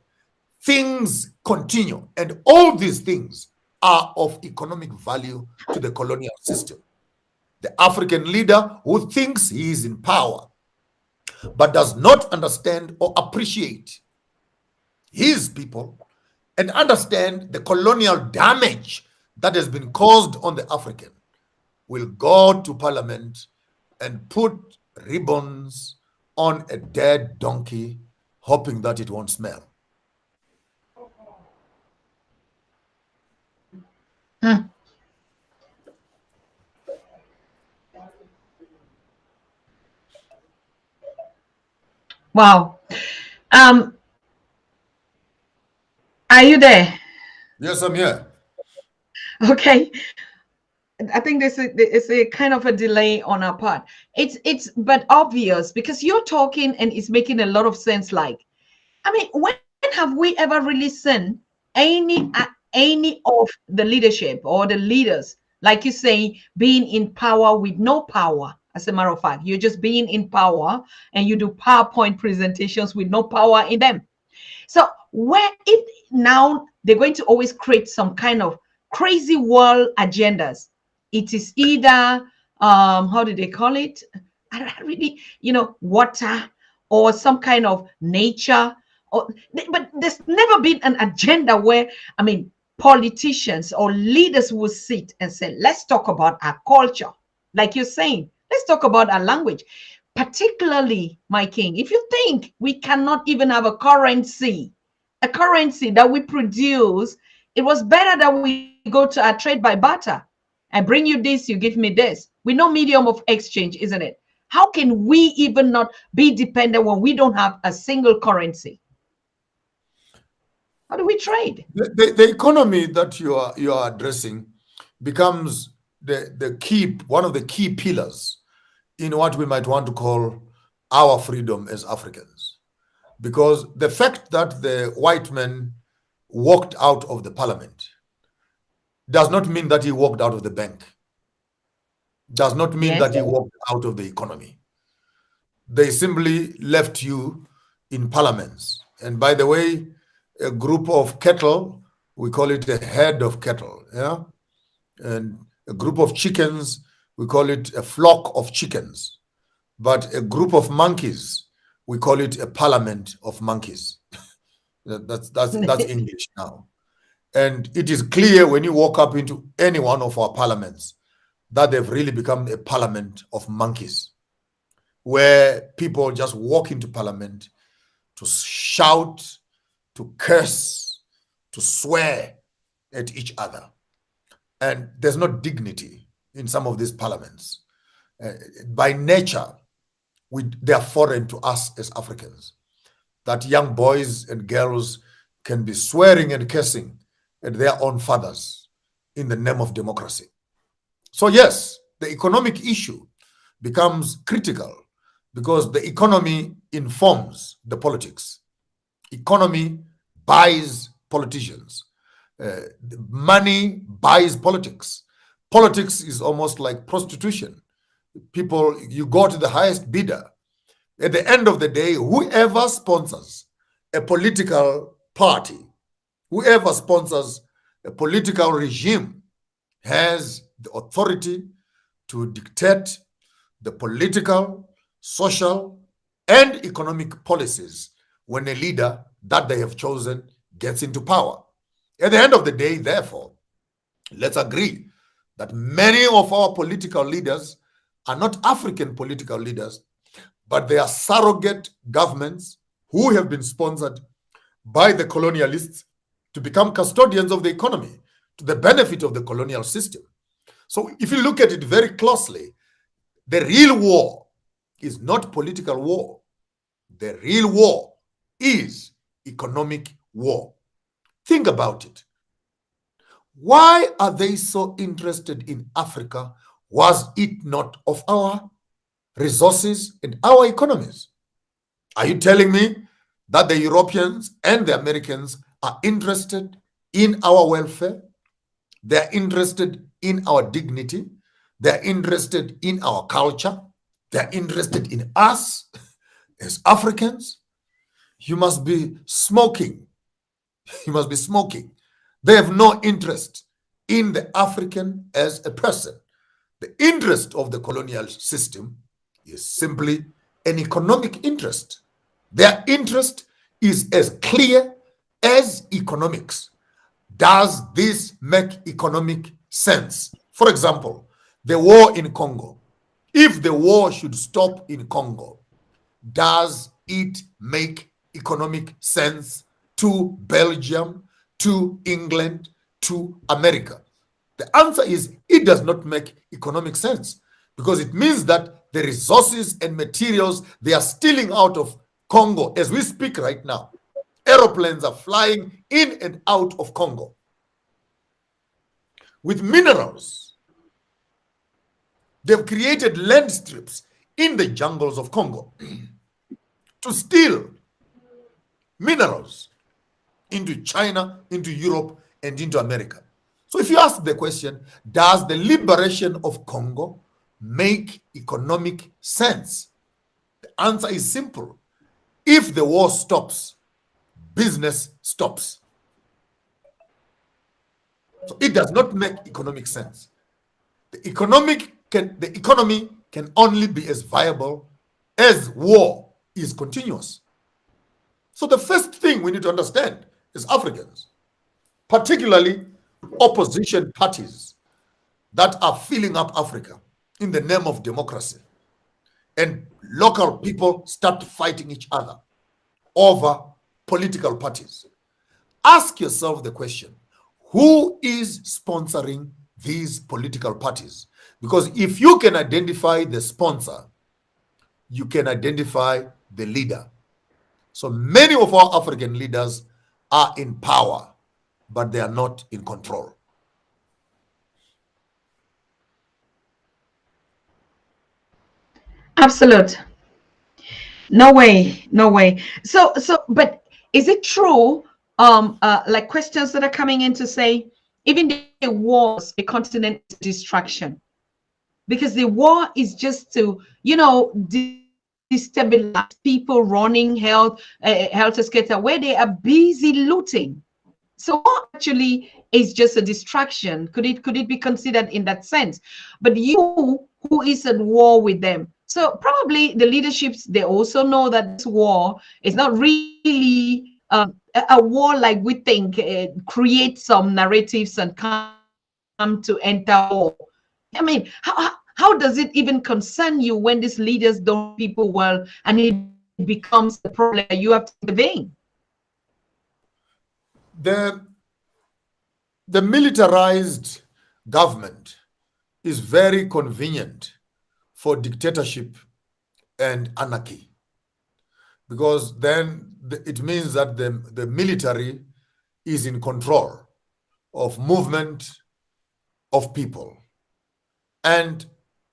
Things continue, and all these things are of economic value to the colonial system. The African leader who thinks he is in power but does not understand or appreciate his people and understand the colonial damage that has been caused on the African will go to parliament and put ribbons on a dead donkey, hoping that it won't smell. Wow. Are you there? Yes, I'm here. Okay. I think this is a kind of a delay on our part. It's but obvious because you're talking and it's making a lot of sense. Like, I mean, when have we ever really seen any of the leadership or the leaders, like you say, being in power with no power? As a matter of fact, you're just being in power and you do PowerPoint presentations with no power in them. So where if now they're going to always create some kind of crazy world agendas, it is either how do they call it? I don't really, water or some kind of nature. But there's never been an agenda where, I mean, politicians or leaders will sit and say, let's talk about our culture. Like you're saying, let's talk about our language. Particularly, my king, if you think we cannot even have a currency that we produce, it was better that we go to a trade by barter. I bring you this, you give me this. We know medium of exchange, isn't it? How can we even not be dependent when we don't have a single currency? How do we trade? The economy that you are addressing becomes the key, one of the key pillars in what we might want to call our freedom as Africans. Because the fact that the white man walked out of the parliament does not mean that he walked out of the bank, does not mean that he walked out of the economy. They simply left you in parliaments. And by the way, a group of cattle, we call it a head of cattle, yeah? And a group of chickens, we call it a flock of chickens. But a group of monkeys, we call it a parliament of monkeys. That's English now. And it is clear when you walk up into any one of our parliaments that they've really become a parliament of monkeys, where people just walk into parliament to shout, to curse, to swear at each other. And there's no dignity in some of these parliaments. By nature, they are foreign to us as Africans. That young boys and girls can be swearing and cursing at their own fathers in the name of democracy. So yes, the economic issue becomes critical because the economy informs the politics. Economy buys politicians. Money buys politics. Politics is almost like prostitution. People, you go to the highest bidder. At the end of the day, whoever sponsors a political party, whoever sponsors a political regime has the authority to dictate the political, social, and economic policies when a leader that they have chosen gets into power. At the end of the day, therefore, let's agree that many of our political leaders are not African political leaders, but they are surrogate governments who have been sponsored by the colonialists to become custodians of the economy to the benefit of the colonial system. So if you look at it very closely, the real war is not political war. The real war is economic war. Think about it. Why are they so interested in Africa? Was it not of our resources and our economies? Are you telling me that the Europeans and the Americans are interested in our welfare? They're interested in our dignity. They're interested in our culture. They're interested in us as Africans. you must be smoking. You must be smoking. They have no interest in the African as a person. The interest of the colonial system is simply an economic interest. Their interest is as clear as economics. Does this make economic sense? For example, the war in Congo. If the war should stop in Congo, does it make economic sense to Belgium, to England, to America? The answer is it does not make economic sense, because it means that the resources and materials they are stealing out of Congo as we speak right now, aeroplanes are flying in and out of Congo with minerals. They've created land strips in the jungles of Congo to steal minerals into China, into Europe, and into America. So if you ask the question, does the liberation of Congo make economic sense? The answer is simple. If the war stops, business stops. So it does not make economic sense. The economy can only be as viable as war is continuous. So the first thing we need to understand as Africans, particularly opposition parties that are filling up Africa in the name of democracy, and local people start fighting each other over political parties. Ask yourself the question, who is sponsoring these political parties? Because if you can identify the sponsor, you can identify the leader. So many of our African leaders are in power, but they are not in control. Absolute. No way, no way. But is it true? Like questions that are coming in to say, even the wars, the continent is distraction, because the war is just to, destabilize people running helter skelter where they are busy looting. So actually, is just a distraction. Could it be considered in that sense? But you, who is at war with them, so probably the leaderships, they also know that this war is not really a war like we think. Create some narratives and come to enter war. I mean, how does it even concern you when these leaders don't treat people well, and it becomes a problem that you have to intervene? The militarized government is very convenient for dictatorship and anarchy, because then it means that the military is in control of movement of people, and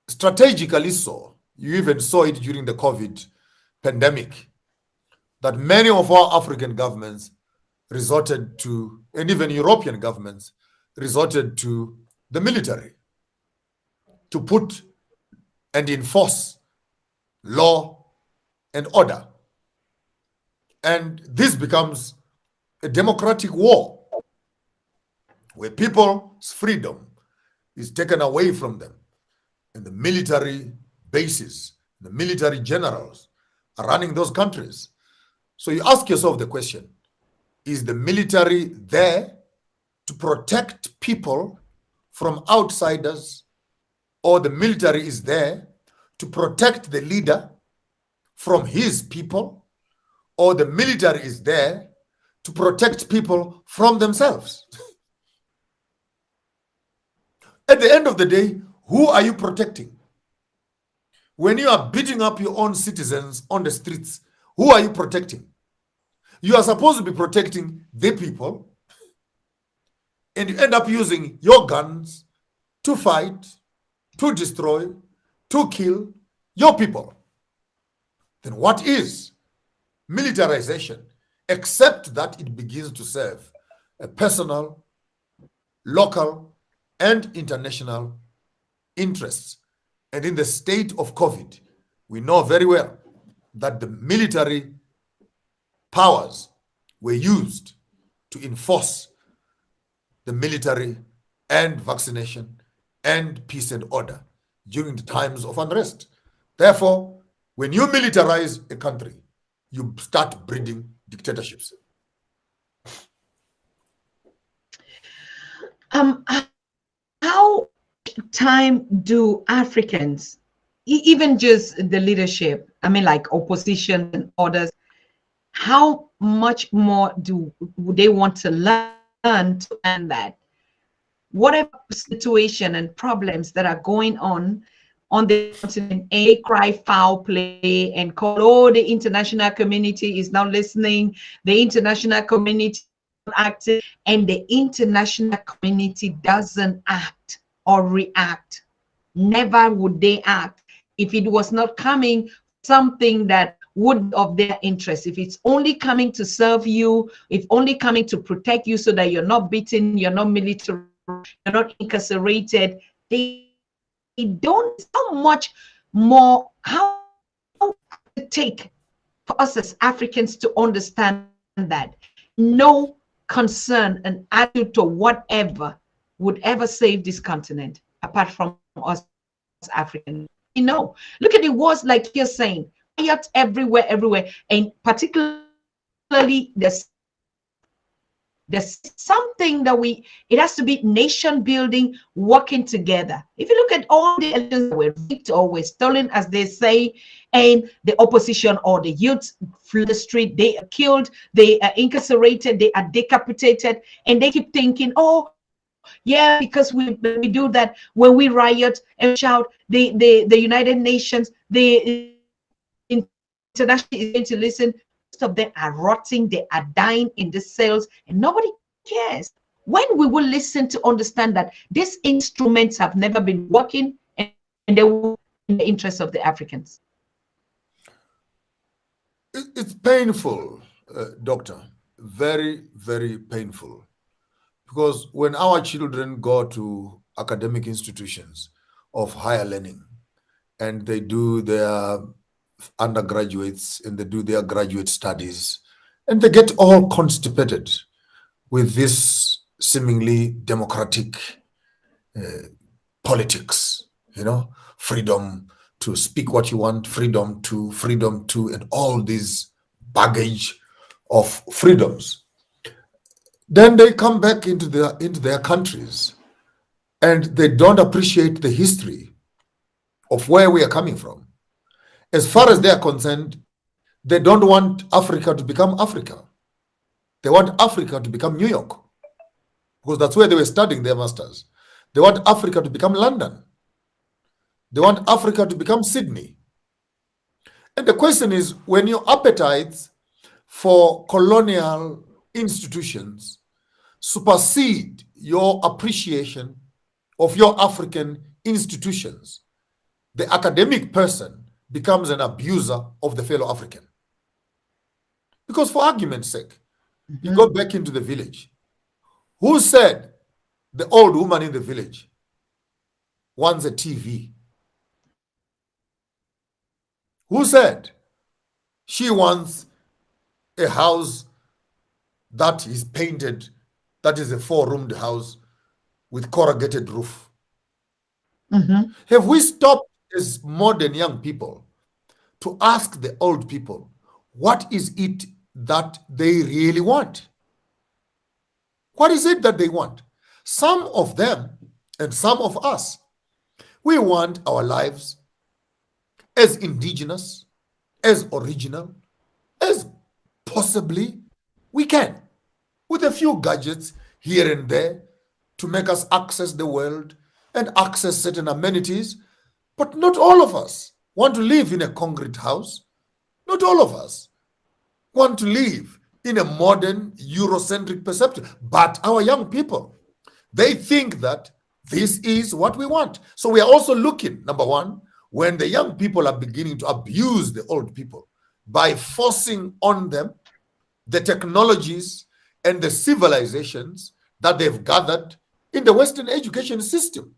strategically so. You even saw it during the COVID pandemic, that many of our African governments resorted to, and even European governments resorted to the military to put and enforce law and order. And this becomes a democratic war where people's freedom is taken away from them, and the military bases, the military generals are running those countries. So you ask yourself the question, is the military there to protect people from outsiders, or the military is there to protect the leader from his people, or the military is there to protect people from themselves? At the end of the day, who are you protecting? When you are beating up your own citizens on the streets, who are you protecting? You are supposed to be protecting the people, and you end up using your guns to fight, to destroy, to kill your people. Then what is militarization, except that it begins to serve a personal, local, and international interests? And in the state of COVID, we know very well that the military powers were used to enforce the military and vaccination and peace and order during the times of unrest. Therefore, when you militarize a country, you start breeding dictatorships. How time do Africans, even just the leadership, I mean, like opposition and others, how much more do they want to learn to end that? Whatever situation and problems that are going on the continent, and they cry foul play and call, oh, the international community is not listening, the international community is not acting, and the international community doesn't act or react. Never would they act if it was not coming something that would of their interest. If it's only coming to serve you, if only coming to protect you so that you're not beaten, you're not military, you're not incarcerated, they don't. How much more, how it take for us as Africans to understand that no concern and attitude to whatever would ever save this continent apart from us Africans? You know, look at the wars, like you're saying, riots everywhere, and particularly there's something that it has to be nation building, working together. If you look at all the elections that were rigged or were stolen, as they say, and the opposition or the youth flew the street, they are killed, they are incarcerated, they are decapitated, and they keep thinking, oh, yeah, because we do that when we riot and shout, the United Nations, the international is going to listen. Most of them are rotting, they are dying in the cells, and nobody cares. When we will listen to understand that these instruments have never been working and they will in the interest of the Africans? It's painful, Doctor, very, very painful. Because when our children go to academic institutions of higher learning and they do their undergraduates and they do their graduate studies and they get all constipated with this seemingly democratic politics, freedom to speak what you want, freedom to, and all these baggage of freedoms. Then they come back into their countries and they don't appreciate the history of where we are coming from. As far as they are concerned, they don't want Africa to become Africa. They want Africa to become New York, because that's where they were studying their masters. They want Africa to become London. They want Africa to become Sydney. And the question is, when your appetites for colonial institutions supersede your appreciation of your African institutions, the academic person becomes an abuser of the fellow African. Because for argument's sake, you go back into the village. Who said the old woman in the village wants a TV? Who said she wants a house that is painted, that is a 4-roomed house with corrugated roof? Have we stopped as modern young people to ask the old people, what is it that they really want? What is it that they want? Some of them and some of us, we want our lives as indigenous, as original, as possibly we can, with a few gadgets here and there to make us access the world and access certain amenities. But not all of us want to live in a concrete house. Not all of us want to live in a modern Eurocentric perception. But our young people, they think that this is what we want. So we are also looking, number one, when the young people are beginning to abuse the old people by forcing on them the technologies and the civilizations that they've gathered in the Western education system.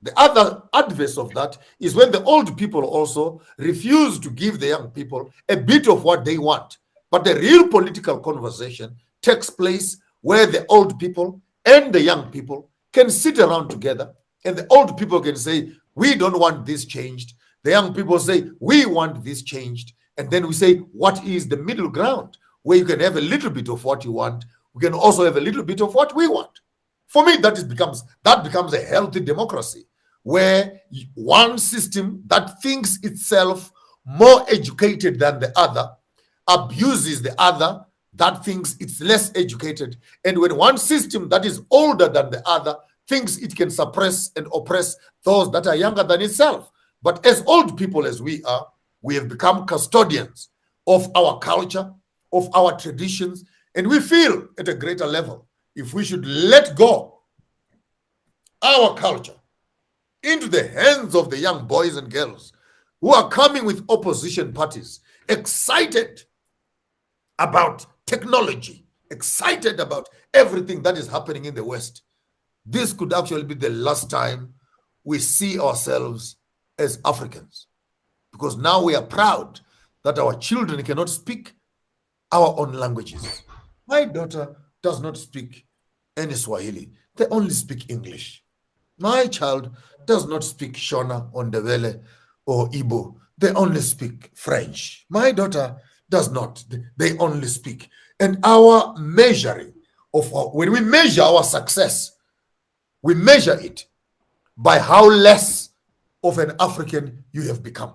The other adverse of that is when the old people also refuse to give the young people a bit of what they want, But the real political conversation takes place where the old people and the young people can sit around together, and the old people can say, we don't want this changed. The young people say, we want this changed. And then we say, what is the middle ground where you can have a little bit of what you want? We can also have a little bit of what we want. For me, that becomes a healthy democracy, where one system that thinks itself more educated than the other abuses the other that thinks it's less educated. And when one system that is older than the other thinks it can suppress and oppress those that are younger than itself. But as old people as we are, we have become custodians of our culture, of our traditions, and we feel at a greater level if we should let go our culture into the hands of the young boys and girls who are coming with opposition parties, excited about technology, excited about everything that is happening in the West. This could actually be the last time we see ourselves as Africans, because now we are proud that our children cannot speak our own languages. My daughter does not speak any Swahili. They only speak English. My child does not speak Shona, Ondebele, or Igbo. They only speak French. My daughter does not. They only speak. And our measuring when we measure our success, we measure it by how less of an African you have become.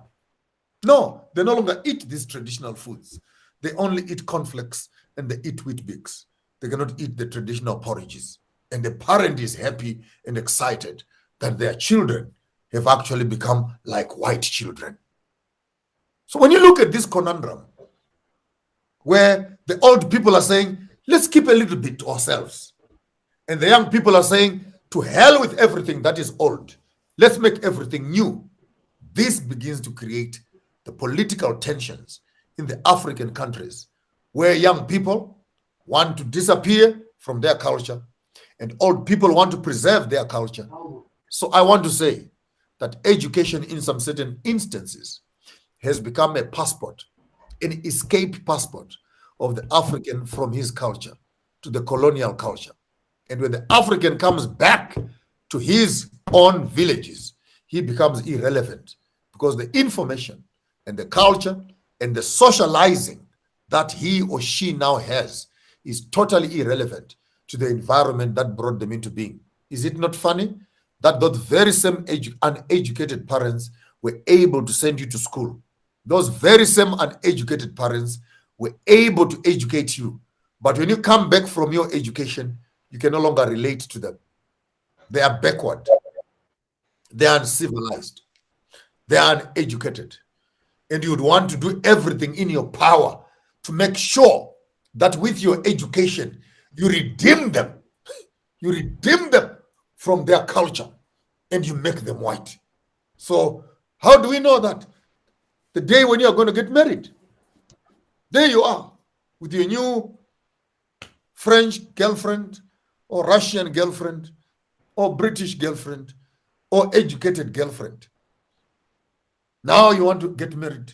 No, they no longer eat these traditional foods. They only eat cornflakes and they eat Weet-Bix. They cannot eat the traditional porridges. And the parent is happy and excited that their children have actually become like white children. So when you look at this conundrum, where the old people are saying, let's keep a little bit to ourselves, and the young people are saying, to hell with everything that is old, let's make everything new. This begins to create the political tensions in the African countries, where young people want to disappear from their culture and old people want to preserve their culture. So I want to say that education in some certain instances has become a passport, an escape passport of the African from his culture to the colonial culture. And when the African comes back to his own villages, he becomes irrelevant, because the information and the culture and the socializing that he or she now has is totally irrelevant to the environment that brought them into being. Is it not funny that those very same uneducated parents were able to send you to school? Those very same uneducated parents were able to educate you. But when you come back from your education, you can no longer relate to them. They are backward. They are uncivilized. They are uneducated. And you would want to do everything in your power to make sure that with your education, you redeem them. You redeem them from their culture and you make them white. So how do we know that? The day when you are going to get married, there you are with your new French girlfriend or Russian girlfriend or British girlfriend or educated girlfriend. Now you want to get married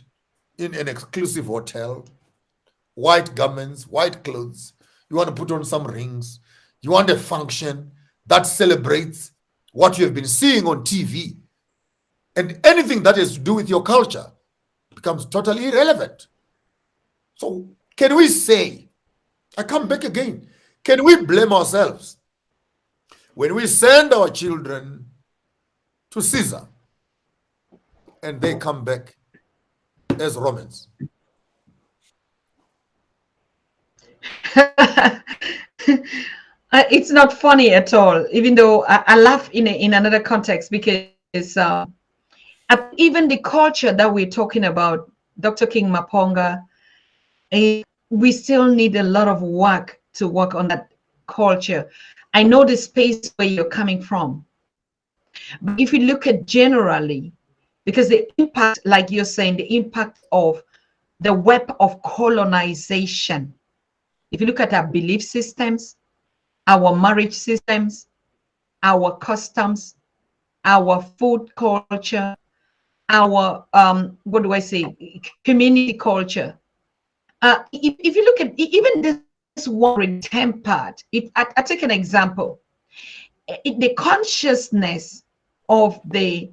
in an exclusive hotel, white garments, white clothes. You want to put on some rings. You want a function that celebrates what you have been seeing on TV. And anything that has to do with your culture becomes totally irrelevant. So can we say, I come back again, can we blame ourselves when we send our children to Caesar and they come back as Romans? It's not funny at all, even though I laugh in another context, because even the culture that we're talking about, Dr. King Maponga, we still need a lot of work to work on that culture. I know the space where you're coming from, but if you look at generally, because the impact, like you're saying, the impact of the web of colonization, if you look at our belief systems, our marriage systems, our customs, our food culture, our what do I say, community culture, if you look at even this warring tempered, if I take an example, the consciousness of the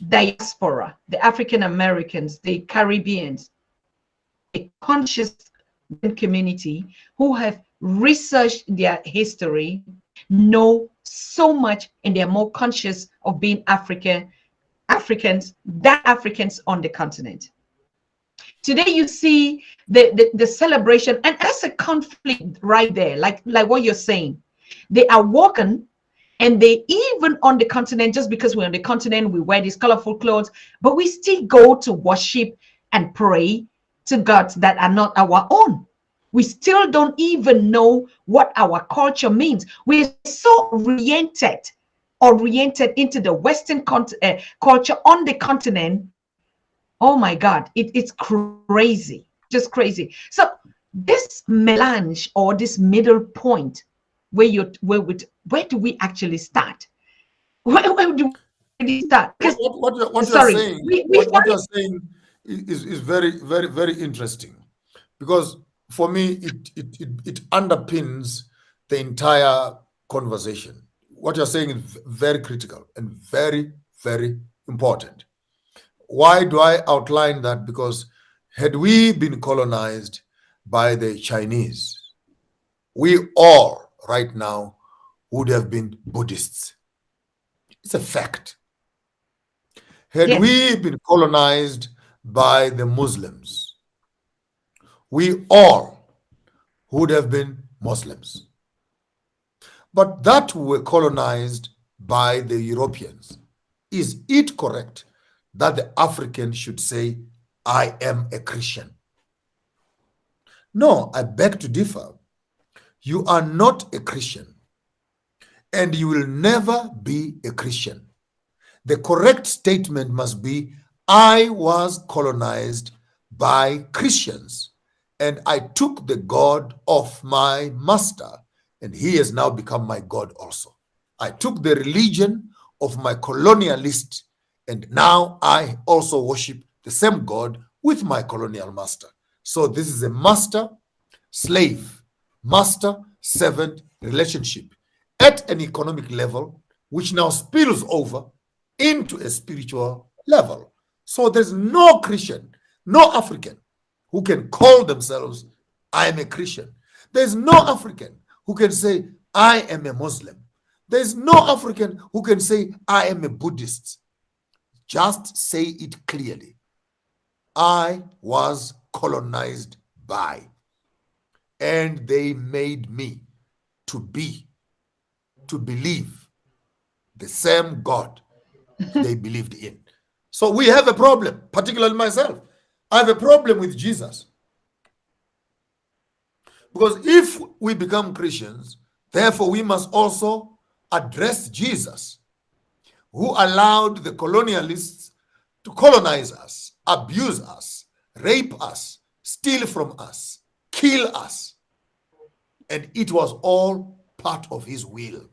diaspora, the African Americans, the Caribbeans, a conscious community who have researched their history, know so much, and they're more conscious of being Africans than Africans on the continent. Today you see the celebration, and that's a conflict right there, like what you're saying. They are woken, and they even on the continent, just because we're on the continent, we wear these colorful clothes, but we still go to worship and pray to gods that are not our own. We still don't even know what our culture means. We're so oriented into the Western culture on the continent. Oh my God, it's crazy, just crazy. So this melange, or this middle point, where do we actually start? Where do we start? What Sorry, what you're saying is very, very, very interesting, because for me it underpins the entire conversation. What you're saying is very critical and very, very important. Why do I outline that? Because had we been colonized by the Chinese, we all right now would have been Buddhists. It's a fact. Had we been colonized by the Muslims, we all would have been Muslims. But that we were colonized by the Europeans. Is it correct that the African should say, I am a Christian? No, I beg to differ. You are not a Christian, and you will never be a Christian. The correct statement must be, I was colonized by Christians, and I took the God of my master, and he has now become my God also. I took the religion of my colonialist, and now I also worship the same God with my colonial master. So this is a master-slave, master-servant relationship at an economic level, which now spills over into a spiritual level. So there's no Christian, no African who can call themselves, I am a Christian. There's no African who can say, I am a Muslim. There's no African who can say, I am a Buddhist. Just say it clearly. I was colonized by, and they made me to believe the same God they believed in. So we have a problem, particularly myself. I have a problem with Jesus. Because if we become Christians, therefore we must also address Jesus, who allowed the colonialists to colonize us, abuse us, rape us, steal from us, kill us. And it was all part of his will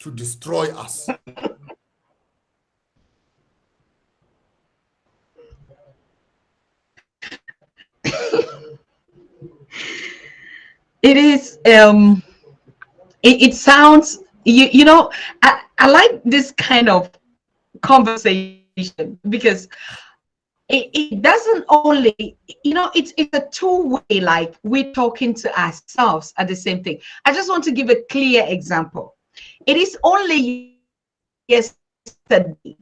to destroy us. It is it sounds, you know, I like this kind of conversation, because it doesn't only, you know, it's a two-way, like we're talking to ourselves at the same thing. I just want to give a clear example. It is only yesterday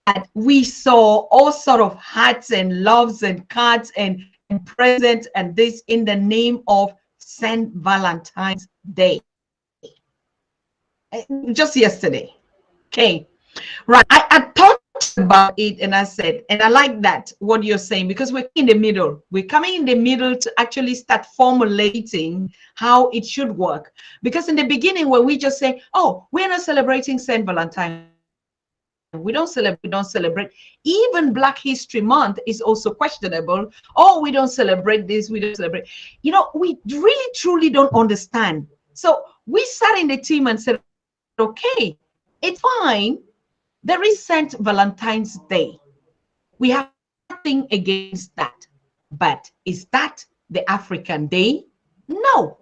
that we saw all sort of hearts and loves and cards and presents and this in the name of St. Valentine's Day. Just yesterday. Okay. Right. I talked about it, and I said, and I like that, what you're saying, because we're in the middle. We're coming in the middle to actually start formulating how it should work. Because in the beginning, when we just say, oh, we're not celebrating St. Valentine, we don't celebrate. Even Black History Month is also questionable. Oh, we don't celebrate this, we don't celebrate. You know, we really truly don't understand. So we sat in the team and said, okay, it's fine. There is St. Valentine's Day. We have to nothing against that. But is that the African Day? No.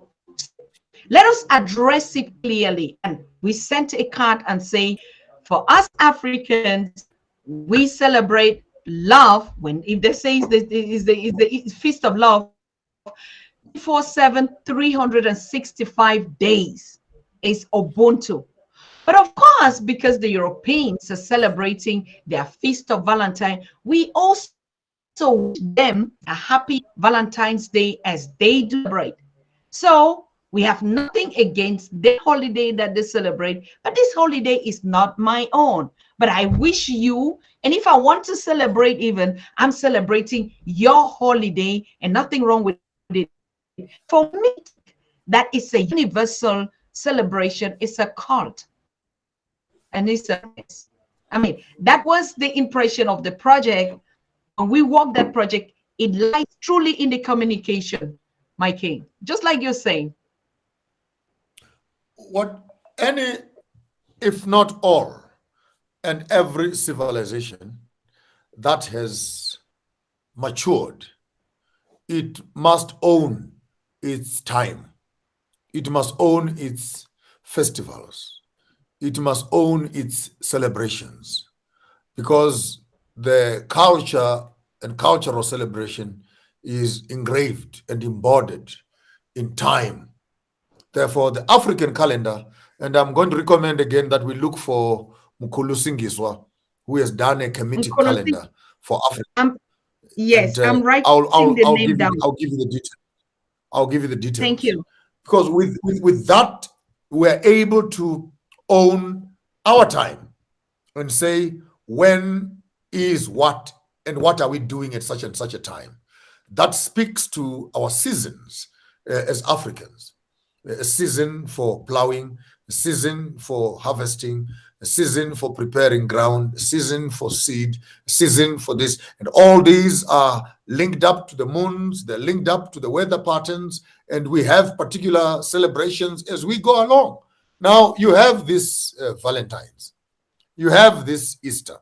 Let us address it clearly. And we sent a card and say, for us Africans, we celebrate love. When if they say is the feast of love, 24/7, 365 days is Ubuntu. But of course, because the Europeans are celebrating their feast of Valentine, we also wish them a happy Valentine's Day as they do celebrate. So we have nothing against their holiday that they celebrate, but this holiday is not my own. But I wish you, and if I want to celebrate even, I'm celebrating your holiday and nothing wrong with it. For me, that is a universal celebration. It's a cult. And it's a, I mean, that was the impression of the project. When we work that project, it lies truly in the communication, my king, just like you're saying. What any, if not all, and every civilization that has matured, it must own its time. It must own its festivals. It must own its celebrations, because the culture and cultural celebration is engraved and embodied in time. Therefore, the African calendar, and I'm going to recommend again that we look for Mukulu Singiswa, who has done a Kemetic calendar for Africa. Yes, and, I'm writing I'll the name down. I'll give you the details. I'll give you the details. Thank you. Because with that, we're able to own our time and say when is what and what are we doing at such and such a time. That speaks to our seasons as Africans. A season for plowing, a season for harvesting, a season for preparing ground, a season for seed, a season for this. And all these are linked up to the moons, they're linked up to the weather patterns, and we have particular celebrations as we go along. Now, you have this Valentine's, you have this Easter,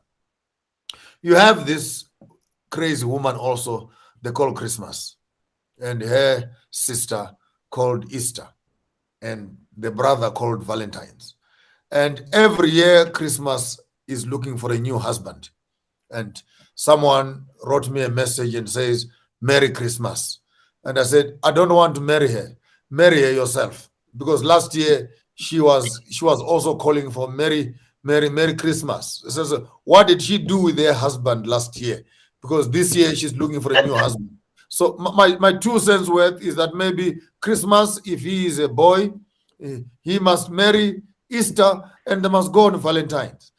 you have this crazy woman also they call Christmas, and her sister called Easter, and the brother called Valentine's. And every year, Christmas is looking for a new husband. And someone wrote me a message and says, Merry Christmas. And I said, I don't want to marry her. Marry her yourself. Because last year, she was also calling for Merry Christmas. Says, what did she do with her husband last year? Because this year, she's looking for a new husband. So my 2 cents worth is that maybe Christmas, if he is a boy, he must marry Easter and they must go on Valentine's.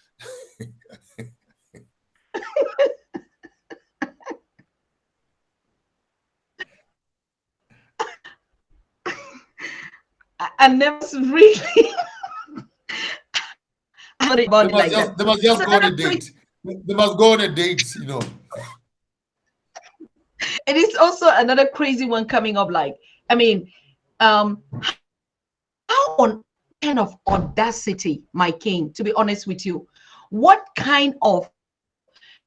I never really they must just go on a date. They must go on a date, you know. It is also another crazy one coming up. Like, I mean, how on kind of audacity, my king, to be honest with you, what kind of,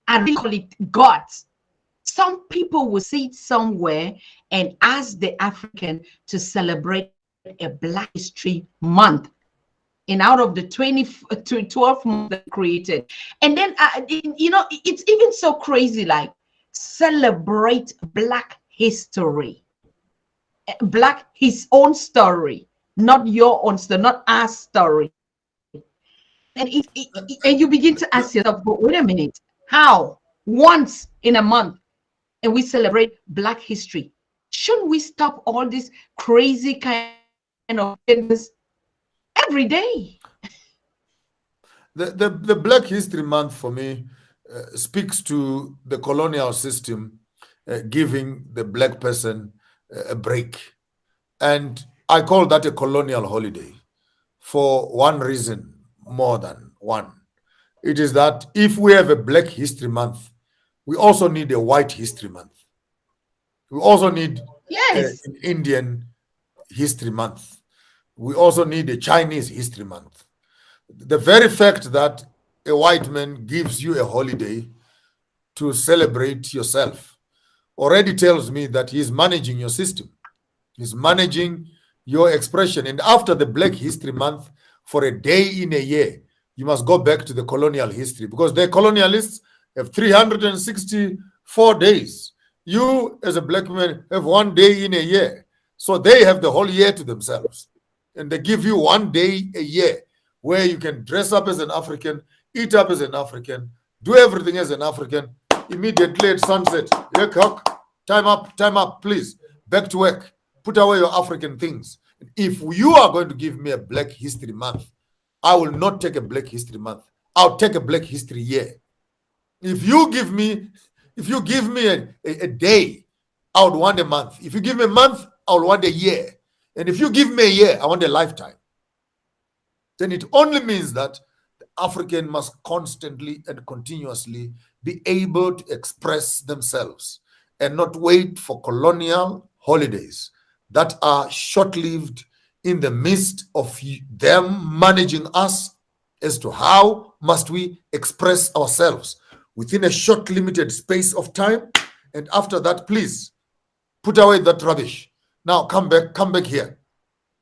I really call it guts. Some people will sit somewhere and ask the African to celebrate a Black History Month, and out of the 12 months that created, and then you know, it's even so crazy, like celebrate Black history, his own story, not your own story, not our story. And and you begin to ask yourself, but wait a minute, how once in a month and we celebrate Black history? Shouldn't we stop all this crazy kind of things every day? The Black History Month for me speaks to the colonial system giving the Black person a break. And I call that a colonial holiday for one reason more than one. It is that if we have a Black History Month, we also need a White History Month. We also need an Indian History Month. We also need a Chinese History Month. The very fact that a white man gives you a holiday to celebrate yourself already tells me that he's managing your system. He's managing your expression. And after the Black History Month, for a day in a year, you must go back to the colonial history, because the colonialists have 364 days. You, as a black man, have 1 day in a year. So they have the whole year to themselves. And they give you 1 day a year where you can dress up as an African, eat up as an African, do everything as an African. Immediately at sunset, time up, please. Back to work. Put away your African things. If you are going to give me a Black History Month, I will not take a Black History Month. I'll take a Black History Year. If you give me a day, I would want a month. If you give me a month, I would want a year. And if you give me a year, I want a lifetime. Then it only means that the African must constantly and continuously be able to express themselves and not wait for colonial holidays that are short-lived in the midst of them managing us as to how must we express ourselves within a short, limited space of time. And after that, please put away that rubbish. Now come back here.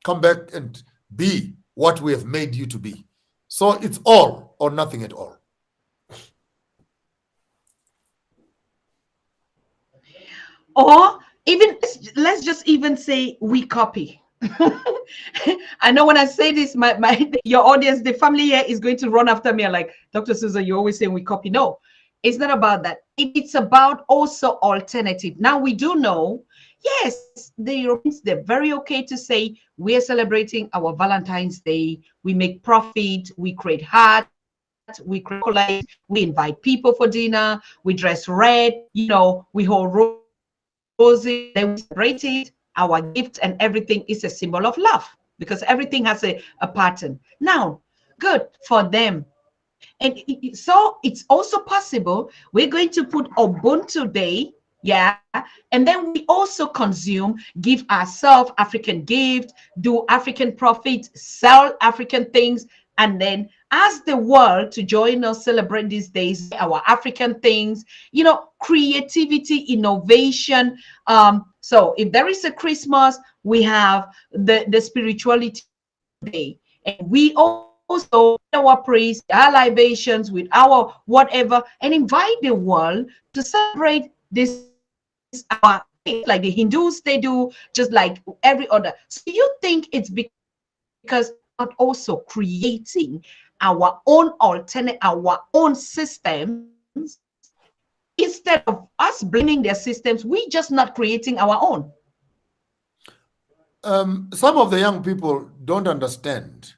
Come back and be what we have made you to be. So it's all or nothing at all. Or even, let's just even say we copy. I know when I say this, your audience, the family here is going to run after me and like, Dr. Susan, you always say we copy. No, it's not about that. It's about also alternative. Now we do know, yes, the Europeans, they're very okay to say we're celebrating our Valentine's Day. We make profit, we create heart, we create chocolate, we invite people for dinner, we dress red, we hold roses, then we celebrate it. Our gift and everything is a symbol of love because everything has a pattern. Now, good for them. And so it's also possible we're going to put Ubuntu Day, yeah, and then we also consume, give ourselves African gift, do African profit, sell African things, and then ask the world to join us celebrate these days, our African things, creativity, innovation. So if there is a Christmas, we have the spirituality day, and we also our praise, our libations with our whatever, and invite the world to celebrate this our like the Hindus they do, just like every other. So you think it's because not also creating our own alternate, our own systems, instead of us blaming their systems, we just not creating our own. Some of the young people don't understand.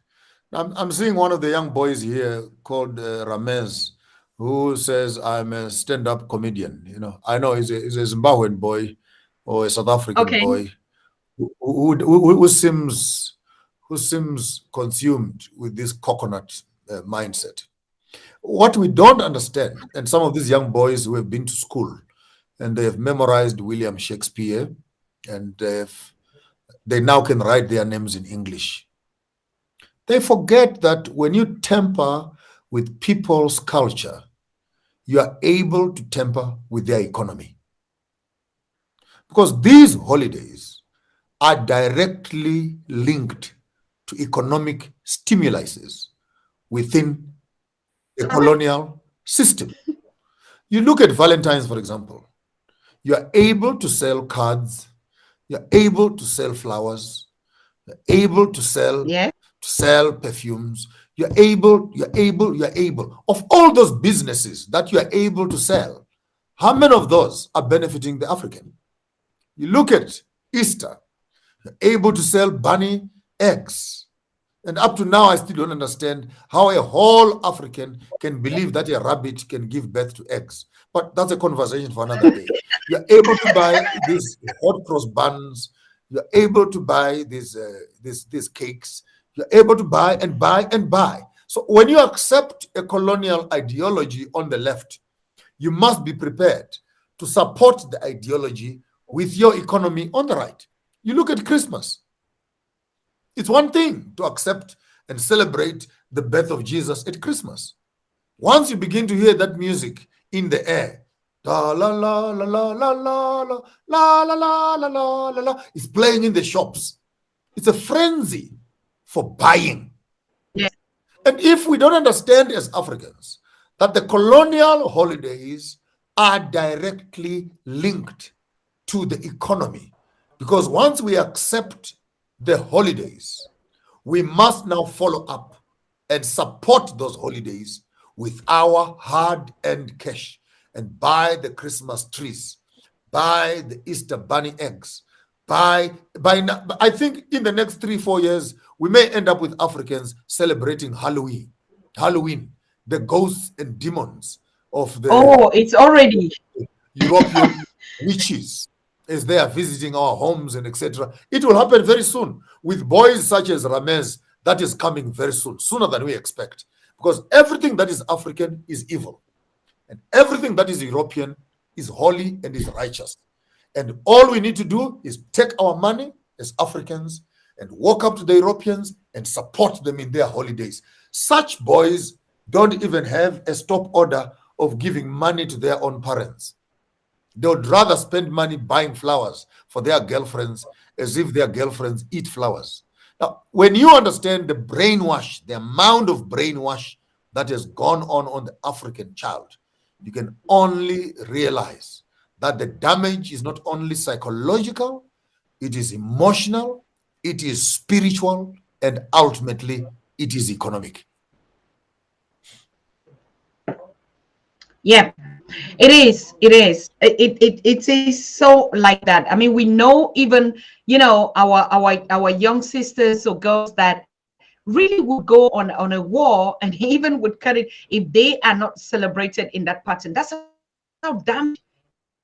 I'm seeing one of the young boys here called Ramez, who says I'm a stand-up comedian. I know he's a Zimbabwean boy or a South African boy who seems consumed with this coconut mindset. What we don't understand, and some of these young boys who have been to school and they have memorized William Shakespeare and they now can write their names in English. They forget that when you tamper with people's culture, you are able to tamper with their economy. Because these holidays are directly linked to economic stimuluses within the colonial system. You look at Valentine's, for example. You are able to sell cards. You're able to sell flowers. You're able to sell perfumes. You're able. Of all those businesses that you are able to sell, how many of those are benefiting the African? You look at Easter. You're able to sell bunny eggs. And up to now, I still don't understand how a whole African can believe that a rabbit can give birth to eggs. But that's a conversation for another day. You're able to buy these hot cross buns. You're able to buy these cakes. You're able to buy and buy and buy. So when you accept a colonial ideology on the left, you must be prepared to support the ideology with your economy on the right. You look at Christmas. It's one thing to accept and celebrate the birth of Jesus at Christmas. Once you begin to hear that music in the air, La la la la la la la la la la la la la la la. It's playing in the shops. It's a frenzy for buying. Yes. And if we don't understand as Africans that the colonial holidays are directly linked to the economy, because once we accept the holidays, we must now follow up and support those holidays with our hard-earned cash and buy the Christmas trees, buy the Easter bunny eggs, I think in the next 3-4 years, we may end up with Africans celebrating Halloween. Halloween, the ghosts and demons of the Oh, it's already. European witches as they are visiting our homes and etc. It will happen very soon with boys such as Ramez. That is coming very soon, sooner than we expect, because everything that is African is evil, and everything that is European is holy and is righteous. And all we need to do is take our money as Africans and walk up to the Europeans and support them in their holidays. Such boys don't even have a stop order of giving money to their own parents. They would rather spend money buying flowers for their girlfriends as if their girlfriends eat flowers. Now, when you understand the brainwash, the amount of brainwash that has gone on the African child, you can only realize that the damage is not only psychological, it is emotional, it is spiritual, and ultimately it is economic. Yeah, it is. It is. It is so like that. I mean, we know even, our young sisters or girls that really would go on a war and even would cut it if they are not celebrated in that pattern. That's how damaged,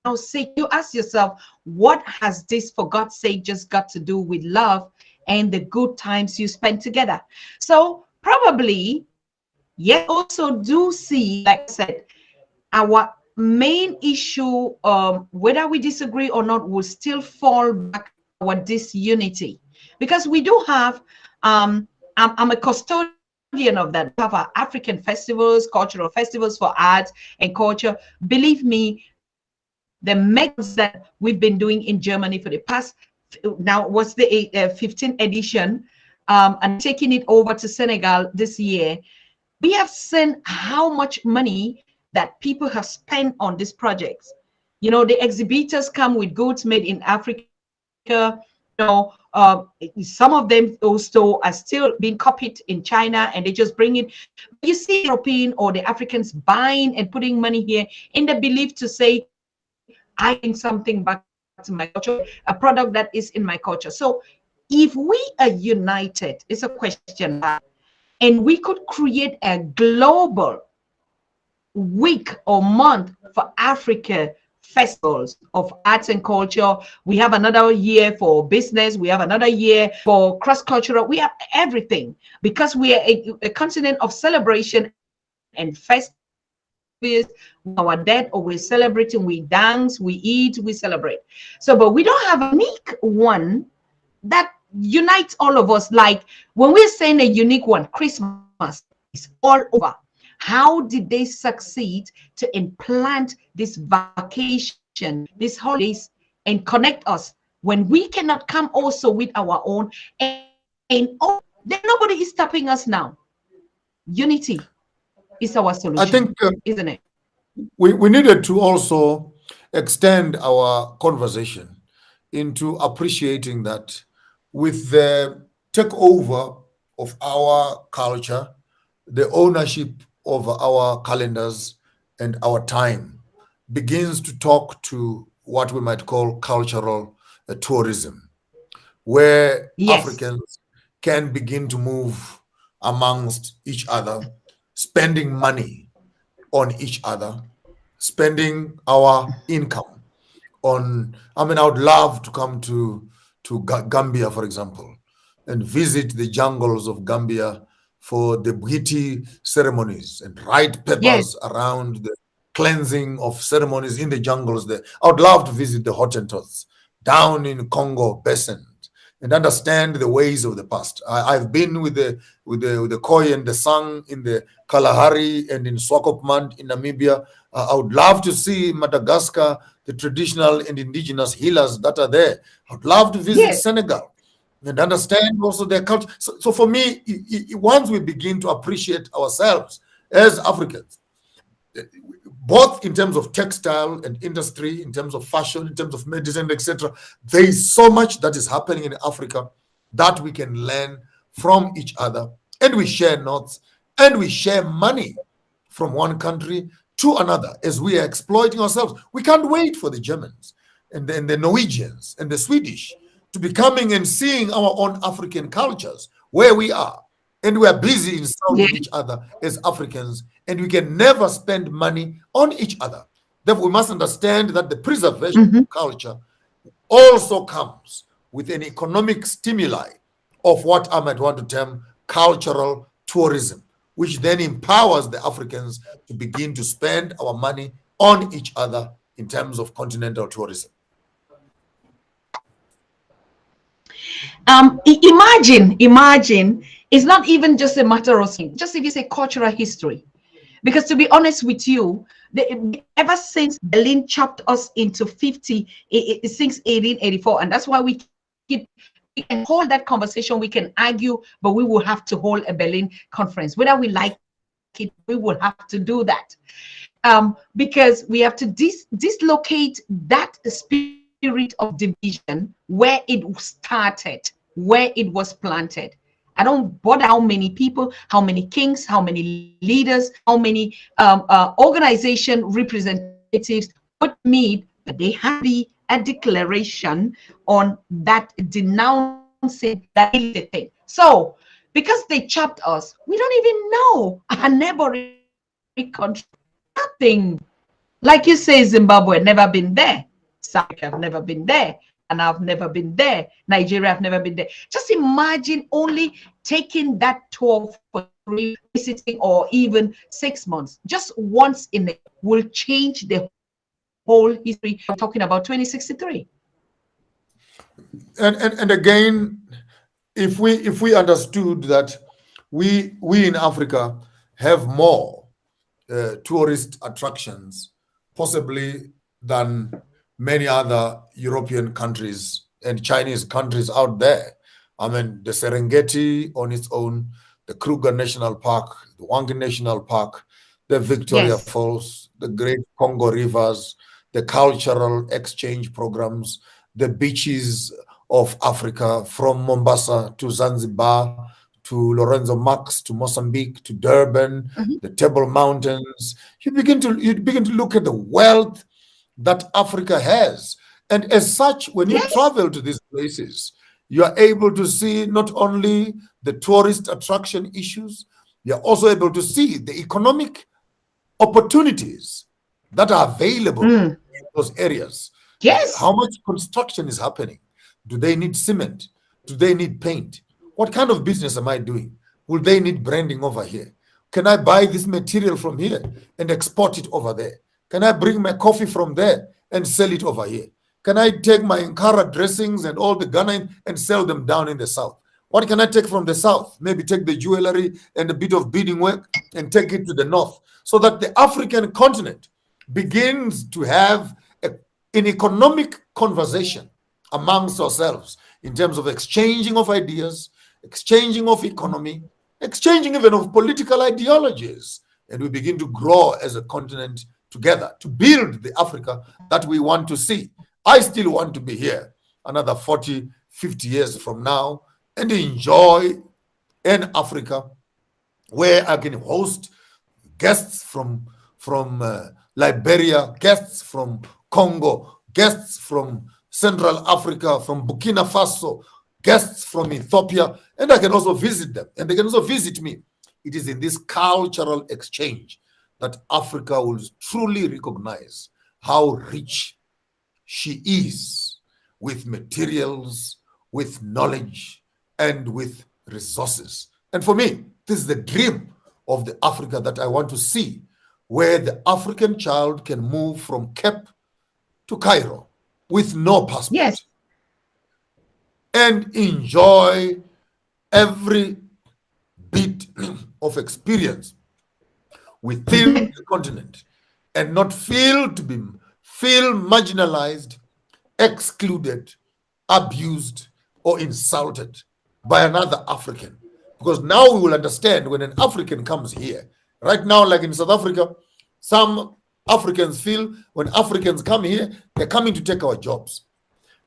how sick. You ask yourself, what has this, for God's sake, just got to do with love and the good times you spent together? So probably, yes, we also do see, like I said, our main issue, whether we disagree or not, will still fall back to our disunity, because we do have, I'm a custodian of that. We have our African festivals, cultural festivals for arts and culture. Believe me, the megas that we've been doing in Germany for the past, now was the 15th edition, and taking it over to Senegal this year. We have seen how much money that people have spent on these projects. The exhibitors come with goods made in Africa. Some of them also are still being copied in China, and they just bring it. But you see European or the Africans buying and putting money here in the belief to say, I bring something back to my culture, a product that is in my culture. So if we are united, it's a question mark, and we could create a global week or month for Africa festivals of arts and culture. We have another year for business. We have another year for cross-cultural. We have everything, because we are a continent of celebration and festivals. Our dead, or we're celebrating, we dance, we eat, we celebrate. So, but we don't have a unique one that unites all of us. Like when we're saying a unique one, Christmas is all over. How did they succeed to implant this vacation, these holidays, and connect us when we cannot come also with our own? And then nobody is stopping us now. Unity is our solution, I think isn't it? we needed to also extend our conversation into appreciating that with the takeover of our culture, the ownership of our calendars and our time begins to talk to what we might call cultural tourism, where Yes. Africans can begin to move amongst each other, spending money on each other, spending our income on. I mean, I would love to come to Gambia, for example, and visit the jungles of Gambia for the Bwiti ceremonies and write Yes. papers around the cleansing of ceremonies in the jungles there. I would love to visit the Hottentots down in Congo Basin and understand the ways of the past. I've been with the Khoi and the Sang in the Kalahari and in Swakopmund in Namibia. I would love to see Madagascar, the traditional and indigenous healers that are there. I would love to visit Senegal and understand also their culture. So for me, once we begin to appreciate ourselves as Africans, both in terms of textile and industry, in terms of fashion, in terms of medicine, etc., there is so much that is happening in Africa that we can learn from each other, and we share notes, and we share money from one country to another as we are exploiting ourselves. We can't wait for the Germans and the Norwegians and the Swedish to be coming and seeing our own African cultures where we are. And we are busy insulting each other as Africans, and we can never spend money on each other. Therefore, we must understand that the preservation of culture also comes with an economic stimuli of what I might want to term cultural tourism, which then empowers the Africans to begin to spend our money on each other in terms of continental tourism. Imagine, it's not even just a matter of just if you say cultural history, because to be honest with you, ever since Berlin chopped us into 50 since 1884, and that's why we can hold that conversation, we can argue, but we will have to hold a Berlin conference, whether we like it, we will have to do that, because we have to dislocate that spirit of division where it started, where it was planted. I don't bother how many people, how many kings, how many leaders, how many organization representatives would meet, but they have to be a declaration on that denouncing that thing. So because they chopped us, we don't even know our neighboring country. Nothing. Like you say, Zimbabwe, never been there. South Africa, I've never been there. And I've never been there. Nigeria, I've never been there. Just imagine only taking that tour for 3 visiting or even 6 months, just once in a will change the whole history. I'm talking about 2063. And again, if we understood that we in Africa have more tourist attractions possibly than many other European countries and Chinese countries out there. I mean, the Serengeti on its own, the Kruger National Park, the Wangi National Park, the Victoria Falls, the Great Congo Rivers, the cultural exchange programs, the beaches of Africa from Mombasa to Zanzibar, to Lorenzo Max, to Mozambique, to Durban, the Table Mountains. You begin to look at the wealth that Africa has. And as such, when you travel to these places, you are able to see not only the tourist attraction issues, you are also able to see the economic opportunities that are available in those areas. How much construction is happening? Do they need cement? Do they need paint? What kind of business am I doing? Will they need branding over here? Can I buy this material from here and export it over there? Can I bring my coffee from there and sell it over here? Can I take my Ankara dressings and all the Ghana and sell them down in the south? What can I take from the south? Maybe take the jewelry and a bit of beading work and take it to the north, so that the African continent begins to have an economic conversation amongst ourselves in terms of exchanging of ideas, exchanging of economy, exchanging even of political ideologies. And we begin to grow as a continent together to build the Africa that we want to see. I still want to be here another 40, 50 years from now and enjoy an Africa where I can host guests from Liberia, guests from Congo, guests from Central Africa, from Burkina Faso, guests from Ethiopia, and I can also visit them, and they can also visit me. It is in this cultural exchange that Africa will truly recognize how rich she is with materials, with knowledge, and with resources. And for me, this is the dream of the Africa that I want to see, where the African child can move from Cape to Cairo with no passport. and enjoy every bit of experience within the continent, and not feel marginalized, excluded, abused, or insulted by another African. Because now we will understand when an African comes here. Right now, like in South Africa, some Africans feel when Africans come here, they're coming to take our jobs.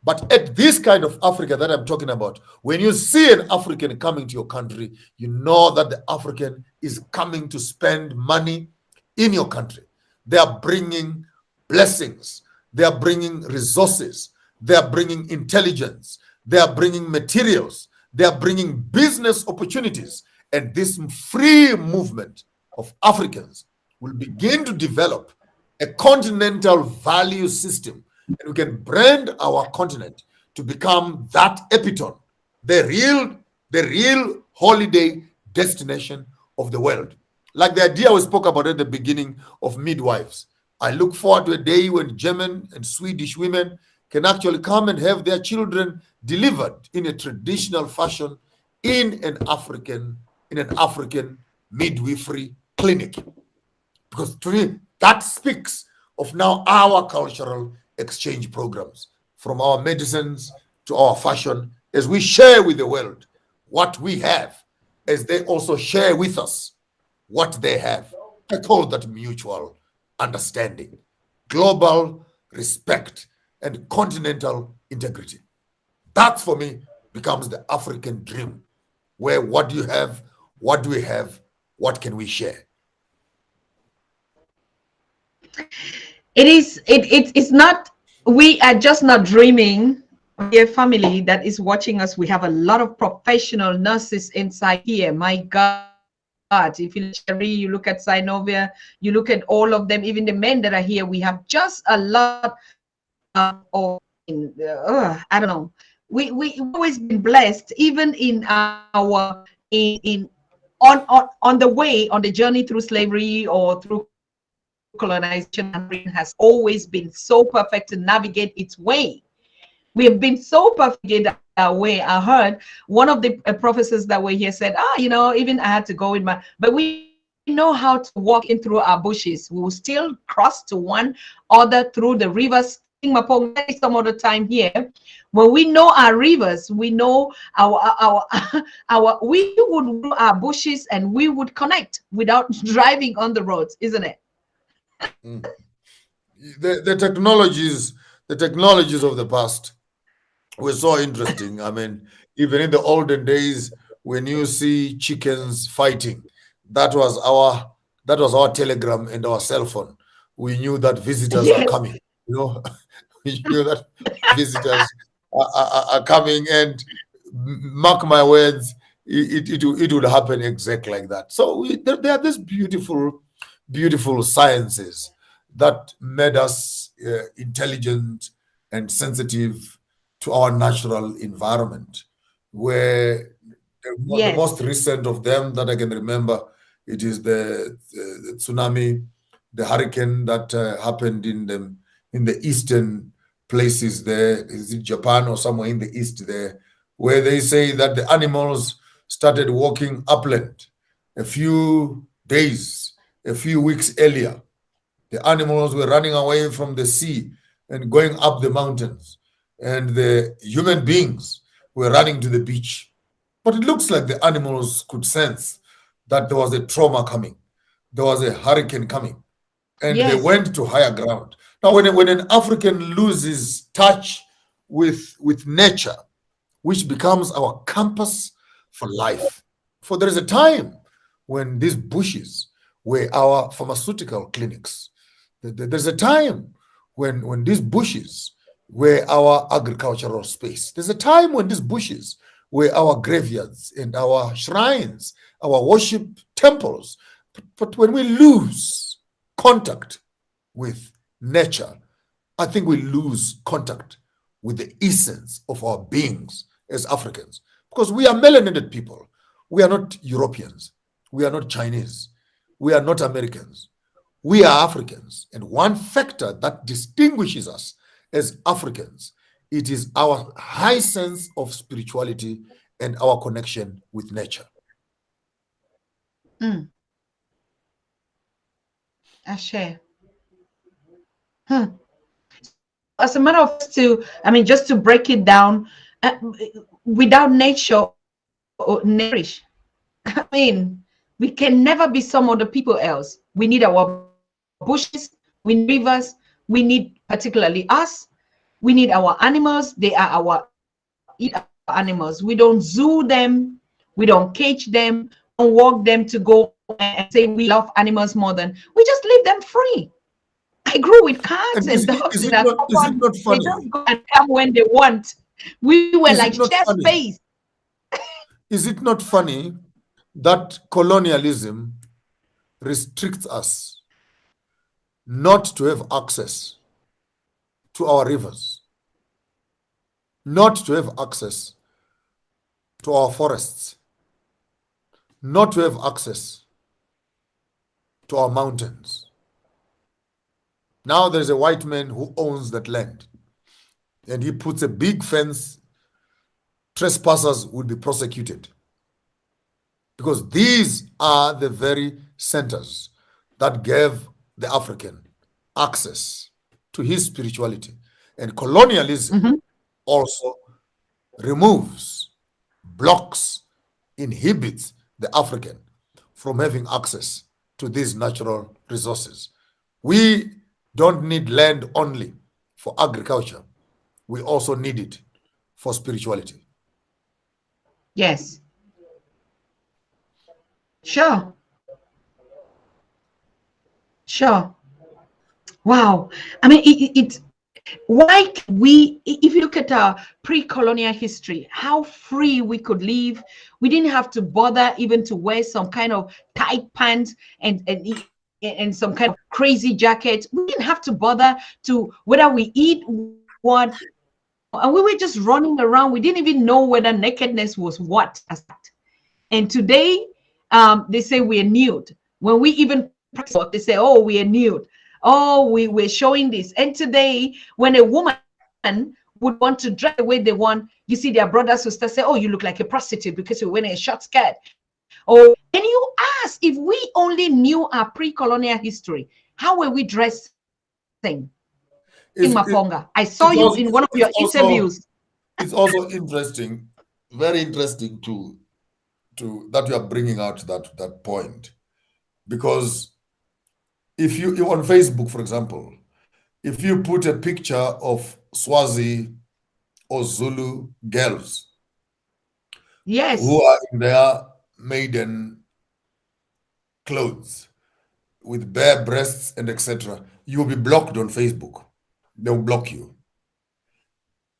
But at this kind of Africa that I'm talking about, when you see an African coming to your country, you know that the African is coming to spend money in your country. They are bringing blessings. They are bringing resources. They are bringing intelligence. They are bringing materials. They are bringing business opportunities. And this free movement of Africans will begin to develop a continental value system, and we can brand our continent to become that epitome, the real holiday destination of the world. Like the idea we spoke about at the beginning of midwives. I look forward to a day when German and Swedish women can actually come and have their children delivered in a traditional fashion in an African midwifery clinic. Because to me, that speaks of now our cultural exchange programs, from our medicines to our fashion, as we share with the world what we have, as they also share with us what they have. I call that mutual understanding, global respect, and continental integrity. That for me becomes the African dream, where what do you have, what do we have, what can we share? It's not, we are just not dreaming. Dear family that is watching us, we have a lot of professional nurses inside here. My God, if you look at Cherry, you look at Synovia, you look at all of them, even the men that are here, we have just a lot of I don't know. We've always been blessed, even in our on the way, on the journey through slavery or through colonization. African has always been so perfect to navigate its way. We have been so perfect our way. I heard one of the professors that were here said, even I had to go in my, but we know how to walk in through our bushes. We will still cross to one other through the rivers. Maponga some other time here. When we know our rivers, we know our we would do our bushes and we would connect without driving on the roads, isn't it? The technologies of the past were so interesting. I mean, even in the olden days, when you see chickens fighting, that was our telegram and our cell phone. We knew that visitors are coming. We knew that visitors are coming, and mark my words, it would happen exactly like that. So there are these beautiful sciences that made us intelligent and sensitive to our natural environment, where the most recent of them that I can remember, it is the tsunami, the hurricane that happened in the eastern places there. Is it Japan or somewhere in the east there, where they say that the animals started walking upland a few days, a few weeks earlier. The animals were running away from the sea and going up the mountains, and the human beings were running to the beach. But it looks like the animals could sense that there was a trauma coming, there was a hurricane coming, and they went to higher ground. Now, when an African loses touch with nature, which becomes our compass for life, for there is a time when these bushes were our pharmaceutical clinics. There's a time when these bushes were our agricultural space. There's a time when these bushes were our graveyards and our shrines, our worship temples. But when we lose contact with nature, I think we lose contact with the essence of our beings as Africans, because we are melanated people. We are not Europeans. We are not Chinese. We are not Americans. We are Africans. And one factor that distinguishes us as Africans It is our high sense of spirituality and our connection with nature. Ashe. As a matter of just to break it down, without nature or nourish, I mean, we can never be some other people else. We need our bushes, we need rivers, we need particularly us, we need our animals. They are our animals. We don't zoo them, we don't cage them, we don't walk them to go and say we love animals more than we just leave them free. I grew with cats And and dogs is in it our not, is it compound. not They funny? just go and come when they want. We were Is like it not share funny? space. Is it not funny that colonialism restricts us not to have access to our rivers, not to have access to our forests, not to have access to our mountains? Now there's a white man who owns that land, and he puts a big fence. Trespassers will be prosecuted, because these are the very centers that gave the African access to his spirituality. And colonialism also removes, blocks, inhibits the African from having access to these natural resources. We don't need land only for agriculture. We also need it for spirituality. Yes. Sure. Sure. Wow. I mean, why we, if you look at our pre-colonial history, how free we could live. We didn't have to bother even to wear some kind of tight pants and some kind of crazy jacket. We didn't have to bother to whether we eat what, and we were just running around. We didn't even know whether nakedness was what. And today, they say we're nude. When we even they say, oh, we are nude. Oh, we're showing this. And today, when a woman would want to dress the way they want, you see their brothers who start say, oh, you look like a prostitute because you're wearing a short skirt. Oh, and you ask, if we only knew our pre-colonial history, how were we dressing? In Maponga, I saw you in one of your interviews. It's also interesting, very interesting to that you are bringing out that point, because if you on Facebook, for example, if you put a picture of Swazi or Zulu girls, yes, who are in their maiden clothes with bare breasts and etc., you will be blocked on Facebook. They'll block you.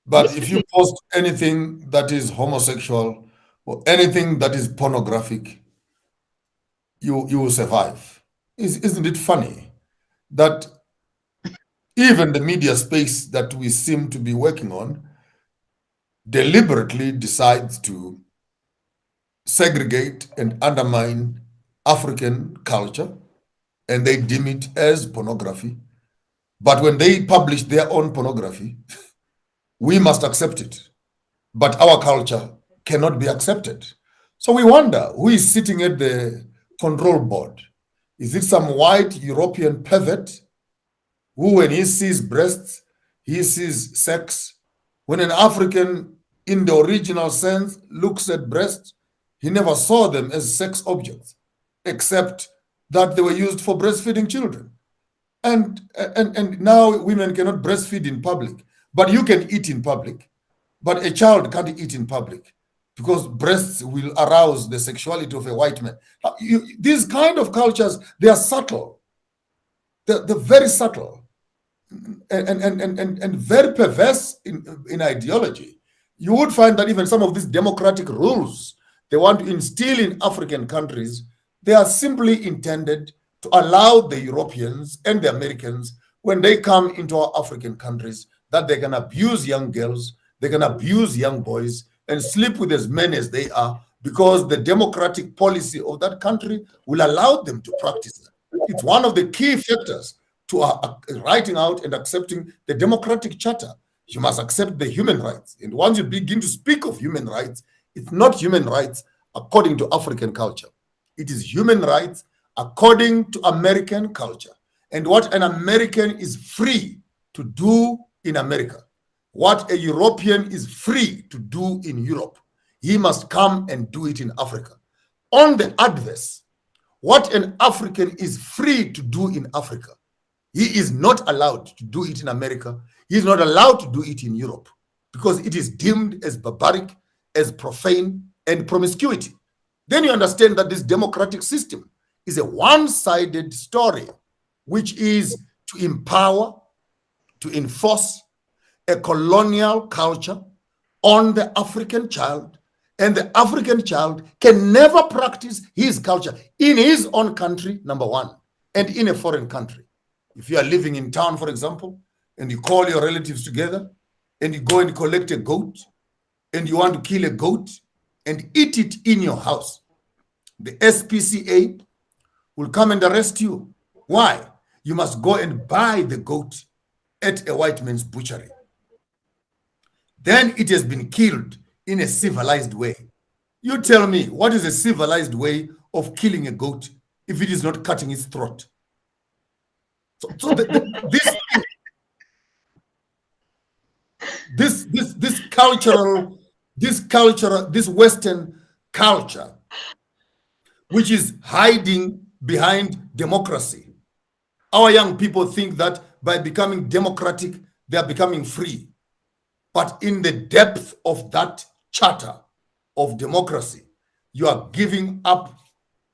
But if you post anything that is homosexual or anything that is pornographic, you will survive. Isn't it funny that even the media space that we seem to be working on deliberately decides to segregate and undermine African culture, and they deem it as pornography? But when they publish their own pornography, we must accept it. But our culture cannot be accepted. So we wonder, who is sitting at the control board? Is it some white European pervert who, when he sees breasts, he sees sex? When an African, in the original sense, looks at breasts, he never saw them as sex objects, except that they were used for breastfeeding children. And now women cannot breastfeed in public, but you can eat in public. But a child can't eat in public because breasts will arouse the sexuality of a white man. These kind of cultures, they are subtle. They're very subtle and very perverse in ideology. You would find that even some of these democratic rules they want to instill in African countries, they are simply intended to allow the Europeans and the Americans, when they come into our African countries, that they can abuse young girls, they can abuse young boys and sleep with as many as they are, because the democratic policy of that country will allow them to practice that. It's one of the key factors to writing out and accepting the democratic charter, You must accept the human rights. And once you begin to speak of human rights, it's not human rights according to African culture. It is human rights according to American culture. And what an American is free to do in America, what a European is free to do in Europe, he must come and do it in Africa. On the adverse, what an African is free to do in Africa, he is not allowed to do it in America. He is not allowed to do it in Europe because it is deemed as barbaric, as profane, and promiscuity. Then you understand that this democratic system is a one-sided story, which is to empower, to enforce a colonial culture on the African child, and the African child can never practice his culture in his own country, number one, and in a foreign country. If you are living in town, for example, and you call your relatives together, and you go and collect a goat, and you want to kill a goat and eat it in your house, the SPCA will come and arrest you. Why? You must go and buy the goat at a white man's butchery. Then it has been killed in a civilized way. You tell me, what is a civilized way of killing a goat if it is not cutting its throat? So this Western culture, which is hiding behind democracy. Our young people think that by becoming democratic, they are becoming free. But in the depth of that charter of democracy, you are giving up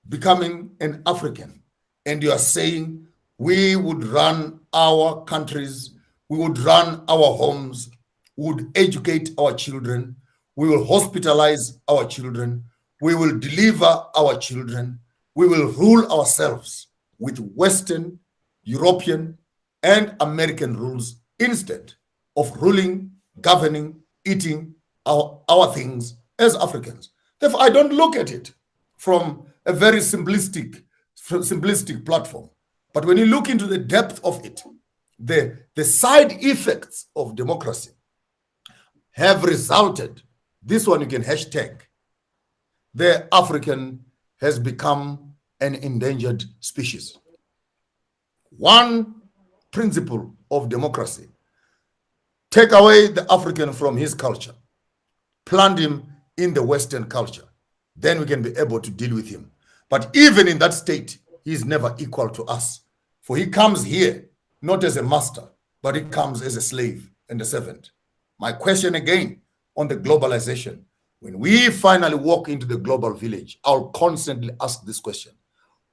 becoming an African, and you are saying, we would run our countries, we would run our homes, we would educate our children, we will hospitalize our children, we will deliver our children, we will rule ourselves with Western, European, and American rules instead of ruling, governing, eating our things as Africans. Therefore, I don't look at it from a very simplistic platform. But when you look into the depth of it, the side effects of democracy have resulted, this one you can hashtag, the African has become an endangered species. One principle of democracy: take away the African from his culture, plant him in the Western culture, then we can be able to deal with him. But even in that state, he is never equal to us. For he comes here not as a master, but he comes as a slave and a servant. My question again on the globalization: when we finally walk into the global village, I'll constantly ask this question: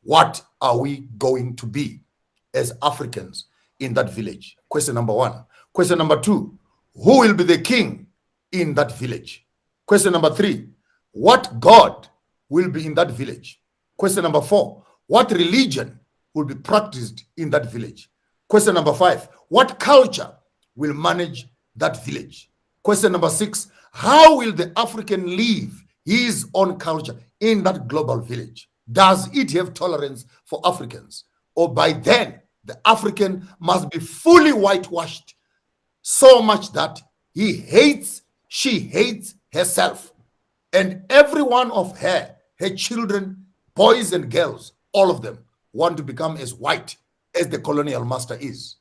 what are we going to be as Africans in that village? Question number one. Question number two: who will be the king in that village? Question number three: what God will be in that village? Question number four: what religion will be practiced in that village? Question number five: what culture will manage that village? Question number six: how will the African live his own culture in that global village? Does it have tolerance for Africans? Or by then, the African must be fully whitewashed so much that she hates herself. And every one of her children, boys and girls, all of them want to become as white as the colonial master is.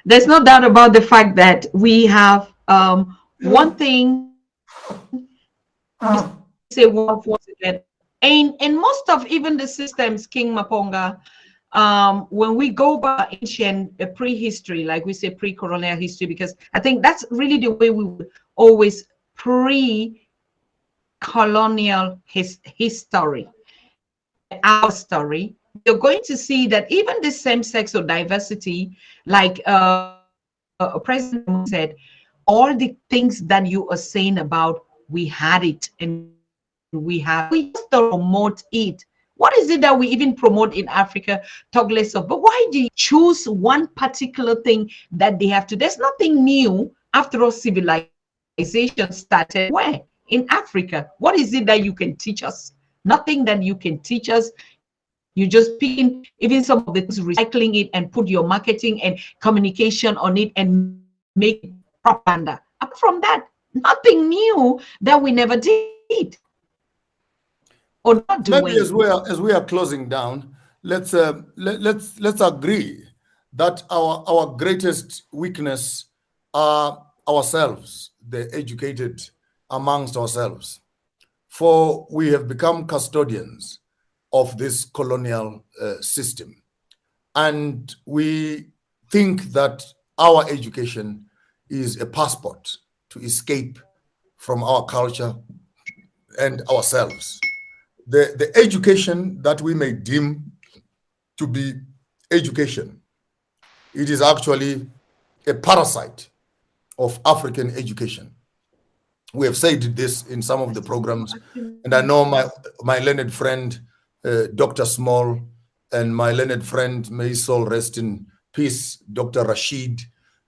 There's no doubt about the fact that we have one thing say once again, and most of even the systems, King Maponga, when we go by ancient prehistory, like we say pre-colonial history, because I think that's really the way we would always pre-colonial history, our story, you're going to see that even the same sex or diversity, like President said, all the things that you are saying about, we had it and we just promote it. What is it that we even promote in Africa? Talk less of, but why do you choose one particular thing that they have to? There's nothing new after all. Civilization started where? in Africa? What is it that you can teach us? Nothing that you can teach us. You just picking even some of the things, recycling it, and put your marketing and communication on it and make it propaganda. Apart from that, nothing new that we never did or not doing. Maybe as we are closing down, let's agree that our greatest weakness are ourselves, the educated amongst ourselves, for we have become custodians of this colonial system, and we think that our education is a passport to escape from our culture and ourselves. The education that we may deem to be education, it is actually a parasite of African education. We have said this in some of the programs, and I know my learned friend, Dr. Small, and my learned friend, may his soul rest in peace, Dr. Rashid,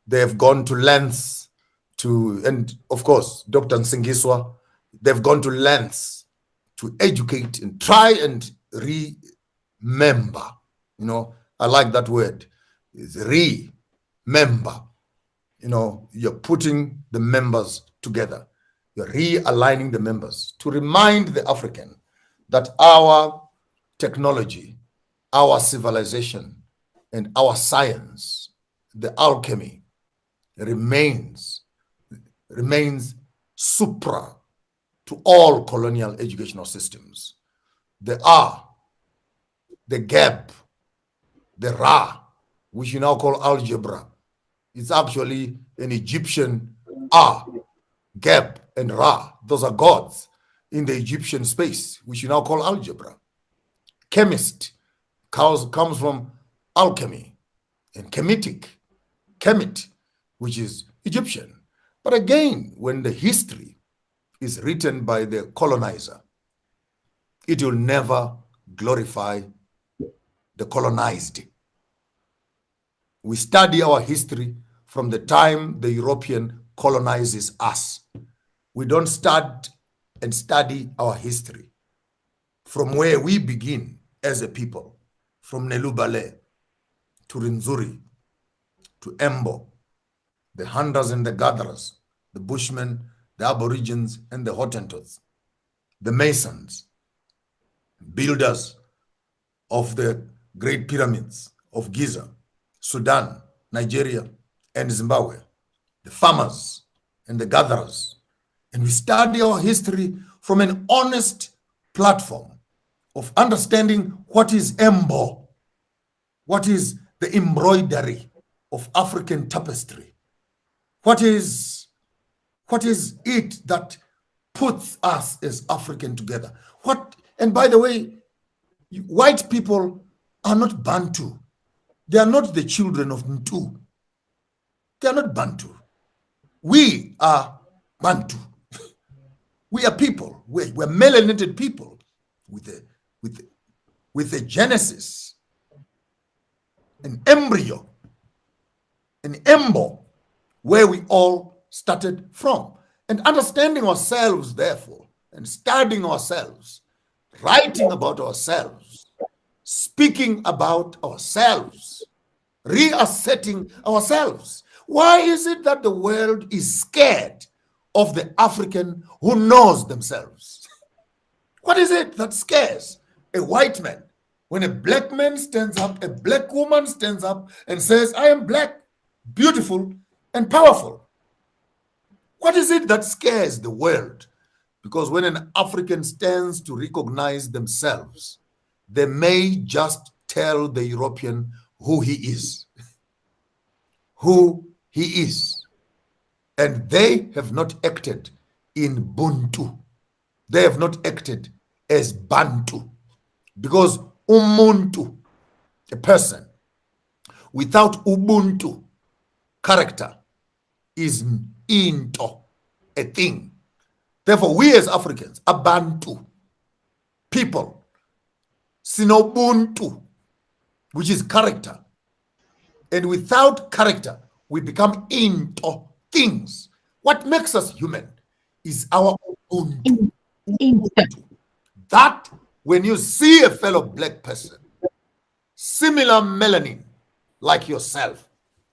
they have gone to lengths to, and of course, Dr. Nsingiswa, they've gone to lengths to educate and try and remember. You know, I like that word. It's remember. You know, you're putting the members together. You're realigning the members to remind the African that our technology, our civilization, and our science, the alchemy, remains supra to all colonial educational systems. The R, the gap, the Ra, which you now call algebra, it's actually an Egyptian R, gap, and Ra. Those are gods in the Egyptian space, which you now call algebra. Chemist comes from alchemy, and Kemet, which is Egyptian. But again, when the history is written by the colonizer, it will never glorify the colonized. We study our history from the time the European colonizes us. We don't start and study our history from where we begin as a people, from Nelubale to Rinzuri to Embo, the hunters and the gatherers, the Bushmen, the Aborigines, and the Hottentots, the Masons, builders of the Great Pyramids of Giza, Sudan, Nigeria, and Zimbabwe, the farmers and the gatherers. And we study our history from an honest platform of understanding what is Embo, what is the embroidery of African tapestry, what is it that puts us as African together. And by the way, white people are not Bantu. They are not the children of Ntu. They are not Bantu. We are Bantu. We are people. We're melanated people with a genesis, an embryo, an embo, where we all started from. And understanding ourselves, therefore, and studying ourselves, writing about ourselves, speaking about ourselves, reasserting ourselves. Why is it that the world is scared of the African who knows themselves? What is it that scares a white man when a black man stands up, a black woman stands up and says, I am black, beautiful, and powerful? What is it that scares the world? Because when an African stands to recognize themselves, they may just tell the European who he is. Who he is. And they have not acted in Buntu. They have not acted as Bantu. Because Umuntu, a person, without Ubuntu, character, is into, a thing. Therefore, we as Africans are Bantu, people, Sinobuntu, which is character. And without character, we become into things. What makes us human is our Untu. In- That when you see a fellow black person, similar melanin like yourself,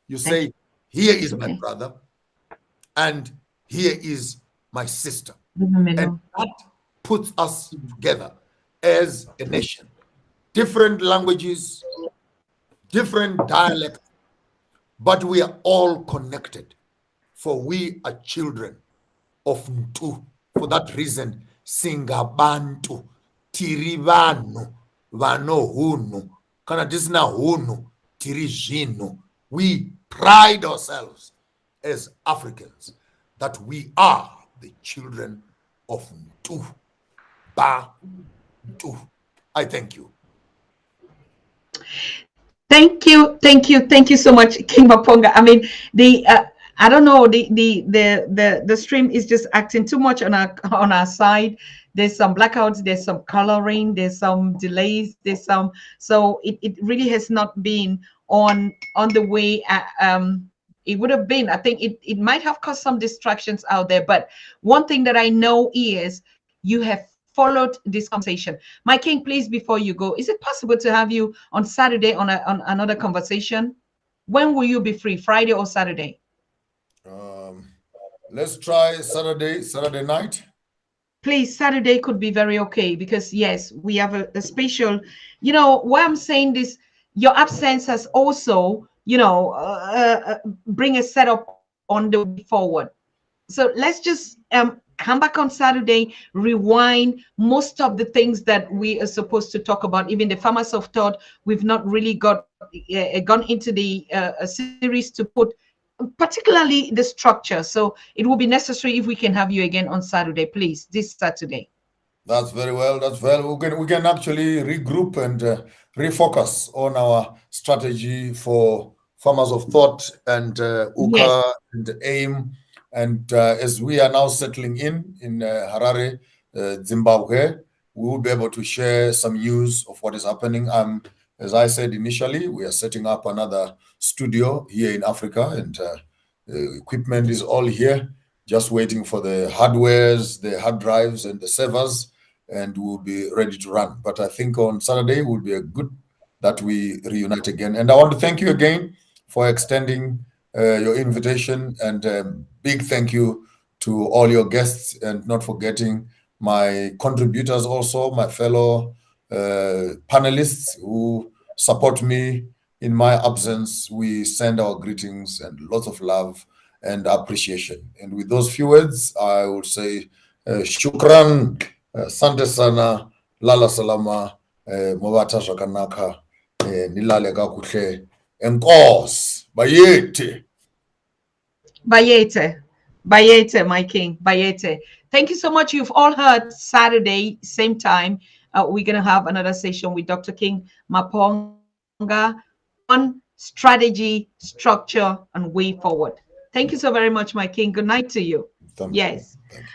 you say, here is my Okay. brother and here is my sister. And Melon. that puts us together as a nation. Different languages, different dialects, but we are all connected, for we are children of Ntu. For that reason, singabantu, tiri vanhu, vanohunhu, kana tisina hunhu, tiri zvinhu. We pride ourselves as Africans that we are the children of Ntu. Ba Ntu. I thank you. Thank you so much, King Maponga. I mean, the I don't know, the stream is just acting too much on our side. There's some blackouts, there's some coloring, there's some delays, there's some, so it really has not been on the way. It would have been, I think it might have caused some distractions out there, but one thing that I know is you have followed this conversation. My king, please, before you go, is it possible to have you on Saturday on another conversation? When will you be free, Friday or Saturday? Let's try Saturday night. Please, Saturday could be very okay, because yes, we have a special, why I'm saying this, your absence has also, bring a setup on the way forward. So let's just come back on Saturday, rewind most of the things that we are supposed to talk about. Even the farmers of thought, we've not really gone into the series to put particularly the structure. So it will be necessary if we can have you again on Saturday, please, this Saturday. That's very well. That's well. We can actually regroup and refocus on our strategy for farmers of thought and Yes. UKA and AIM. And as we are now settling in Harare, Zimbabwe, we will be able to share some news of what is happening. As I said initially, we are setting up another studio here in Africa, and equipment is all here, just waiting for the hardwares, the hard drives, and the servers, and we'll be ready to run. But I think on Saturday will be a good that we reunite again. And I want to thank you again for extending your invitation, and big thank you to all your guests, and not forgetting my contributors also, my fellow panelists who support me in my absence. We send our greetings and lots of love and appreciation. And with those few words, I would say shukran, sante sana, lala salama, mobata zvakanaka, nilale kakuhle, enkosi, bayeti. Bayete. Bayete, my king. Bayete. Thank you so much. You've all heard Saturday, same time. We're going to have another session with Dr. King Maponga on strategy, structure, and way forward. Thank you so very much, my king. Good night to you. Thank you. Yes. Thank you.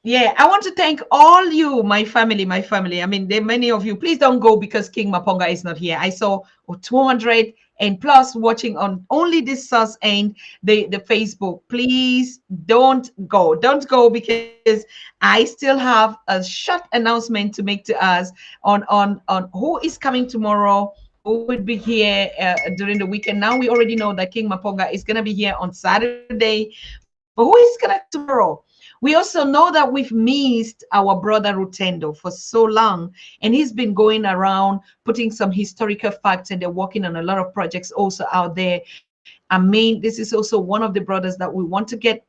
Yeah, I want to thank all you, my family, I mean, there are many of you. Please don't go because King Maponga is not here. I saw 200 and plus watching on only this source and the Facebook. Please don't go. Don't go, because I still have a short announcement to make to us on who is coming tomorrow, who would be here during the weekend. Now we already know that King Maponga is going to be here on Saturday, but who is going to tomorrow? We also know that we've missed our brother Rutendo for so long, and he's been going around putting some historical facts, and they're working on a lot of projects also out there. I mean, this is also one of the brothers that we want to get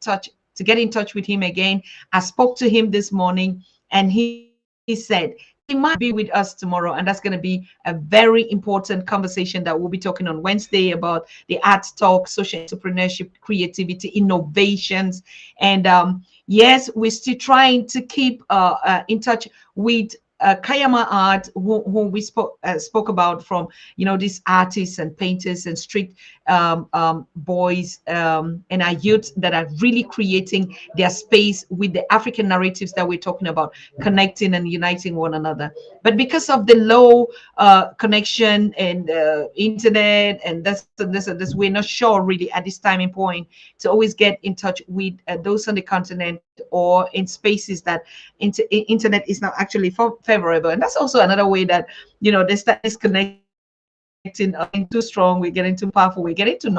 in touch with him again. I spoke to him this morning, and he said he might be with us tomorrow, and that's going to be a very important conversation that we'll be talking on Wednesday about the arts talk, social entrepreneurship, creativity, innovations, and yes, we're still trying to keep in touch with Kayama art, who we spoke about, from, you know, these artists and painters and street boys and our youth that are really creating their space with the African narratives that we're talking about, connecting and uniting one another. But because of the low connection and internet and this, we're not sure really at this timing point to always get in touch with those on the continent or in spaces that internet is not actually favorable. And that's also another way that, you know, they start disconnecting, getting too strong, we're getting too powerful, we're getting too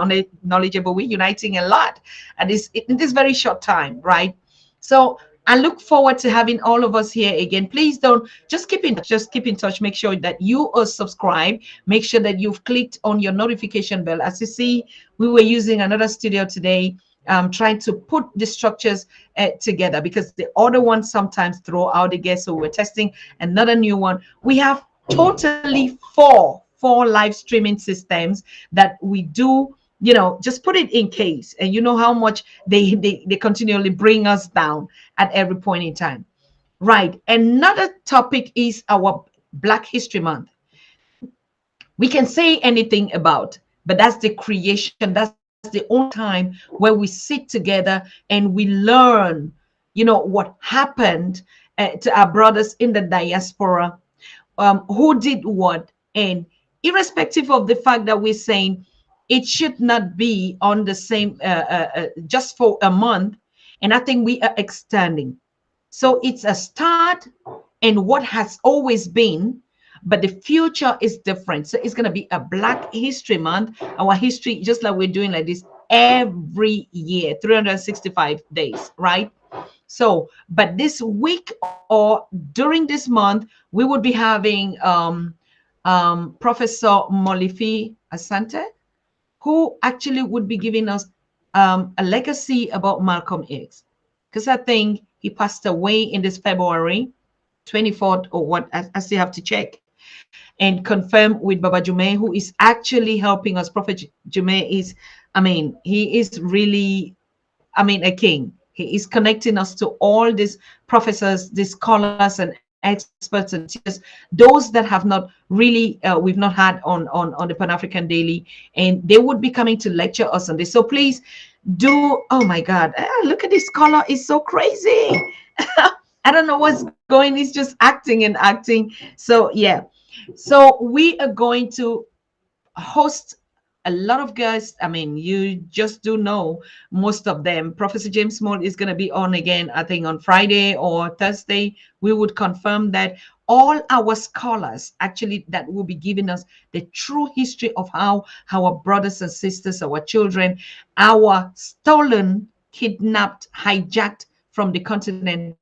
knowledgeable, we're uniting a lot at in this very short time, right? So I look forward to having all of us here again. Please don't just keep in touch. Make sure that you are subscribed. Make sure that you've clicked on your notification bell. As you see, we were using another studio today, trying to put the structures together, because the other one sometimes throw out the guests. So we're testing another new one. We have totally four live streaming systems that we do, you know, just put it in case. And you know how much they continually bring us down at every point in time. Right. Another topic is our Black History Month. We can say anything about, but that's the creation, that's the only time where we sit together and we learn, you know, what happened to our brothers in the diaspora, who did what. And irrespective of the fact that we're saying it should not be on the same just for a month, and I think we are extending. So it's a start and what has always been, but the future is different. So it's going to be a Black History Month, our history, just like we're doing like this every year, 365 days, right? So, but this week or during this month, we would be having Professor Molifi Asante, who actually would be giving us a legacy about Malcolm X, because I think he passed away in this February 24th or what. I still have to check and confirm with Baba Jume, who is actually helping us. Prophet Jume is, I mean, he is really, I mean, a king. He is connecting us to all these professors, these scholars and experts and teachers, those that have not really, we've not had on the Pan-African Daily, and they would be coming to lecture us on this. So please do, oh my God, look at this color, it's so crazy. I don't know what's going, it's just acting and acting. So yeah, so we are going to host a lot of guests. I mean, you just do know most of them. Professor James Small is going to be on again, I think on Friday or Thursday. We would confirm that. All our scholars actually that will be giving us the true history of how our brothers and sisters, our children, our stolen, kidnapped, hijacked from the continent,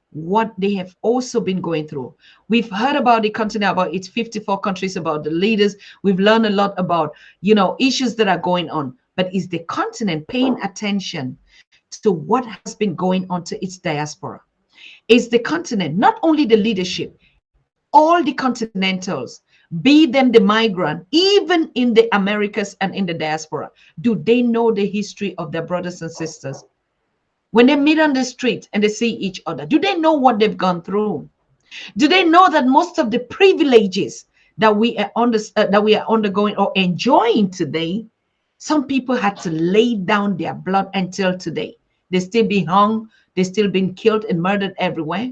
what they have also been going through. We've heard about the continent, about its 54 countries, about the leaders. We've learned a lot about, you know, issues that are going on. But is the continent paying attention to what has been going on to its diaspora? Is the continent, not only the leadership, all the continentals, be them the migrant, even in the Americas and in the diaspora, do they know the history of their brothers and sisters? When they meet on the street and they see each other, do they know what they've gone through? Do they know that most of the privileges that we are undergoing or enjoying today, some people had to lay down their blood until today? They still be hung, they still been killed and murdered everywhere.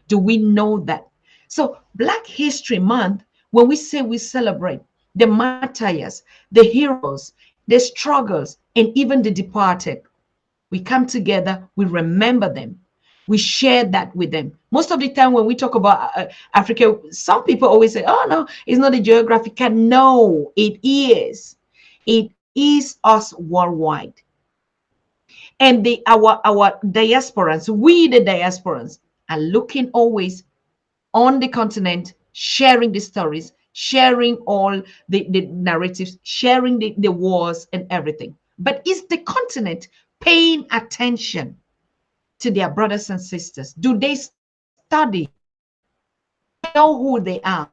Do we know that? So Black History Month, when we say we celebrate the martyrs, the heroes, the struggles, and even the departed, we come together, we remember them, we share that with them. Most of the time when we talk about Africa, some people always say, oh no, it's not a geographical. No, it is. It is us worldwide. And our diasporans, we the diasporans, are looking always on the continent, sharing the stories, sharing all the narratives, sharing the wars and everything. But is the continent paying attention to their brothers and sisters? Do they study? Do they know who they are?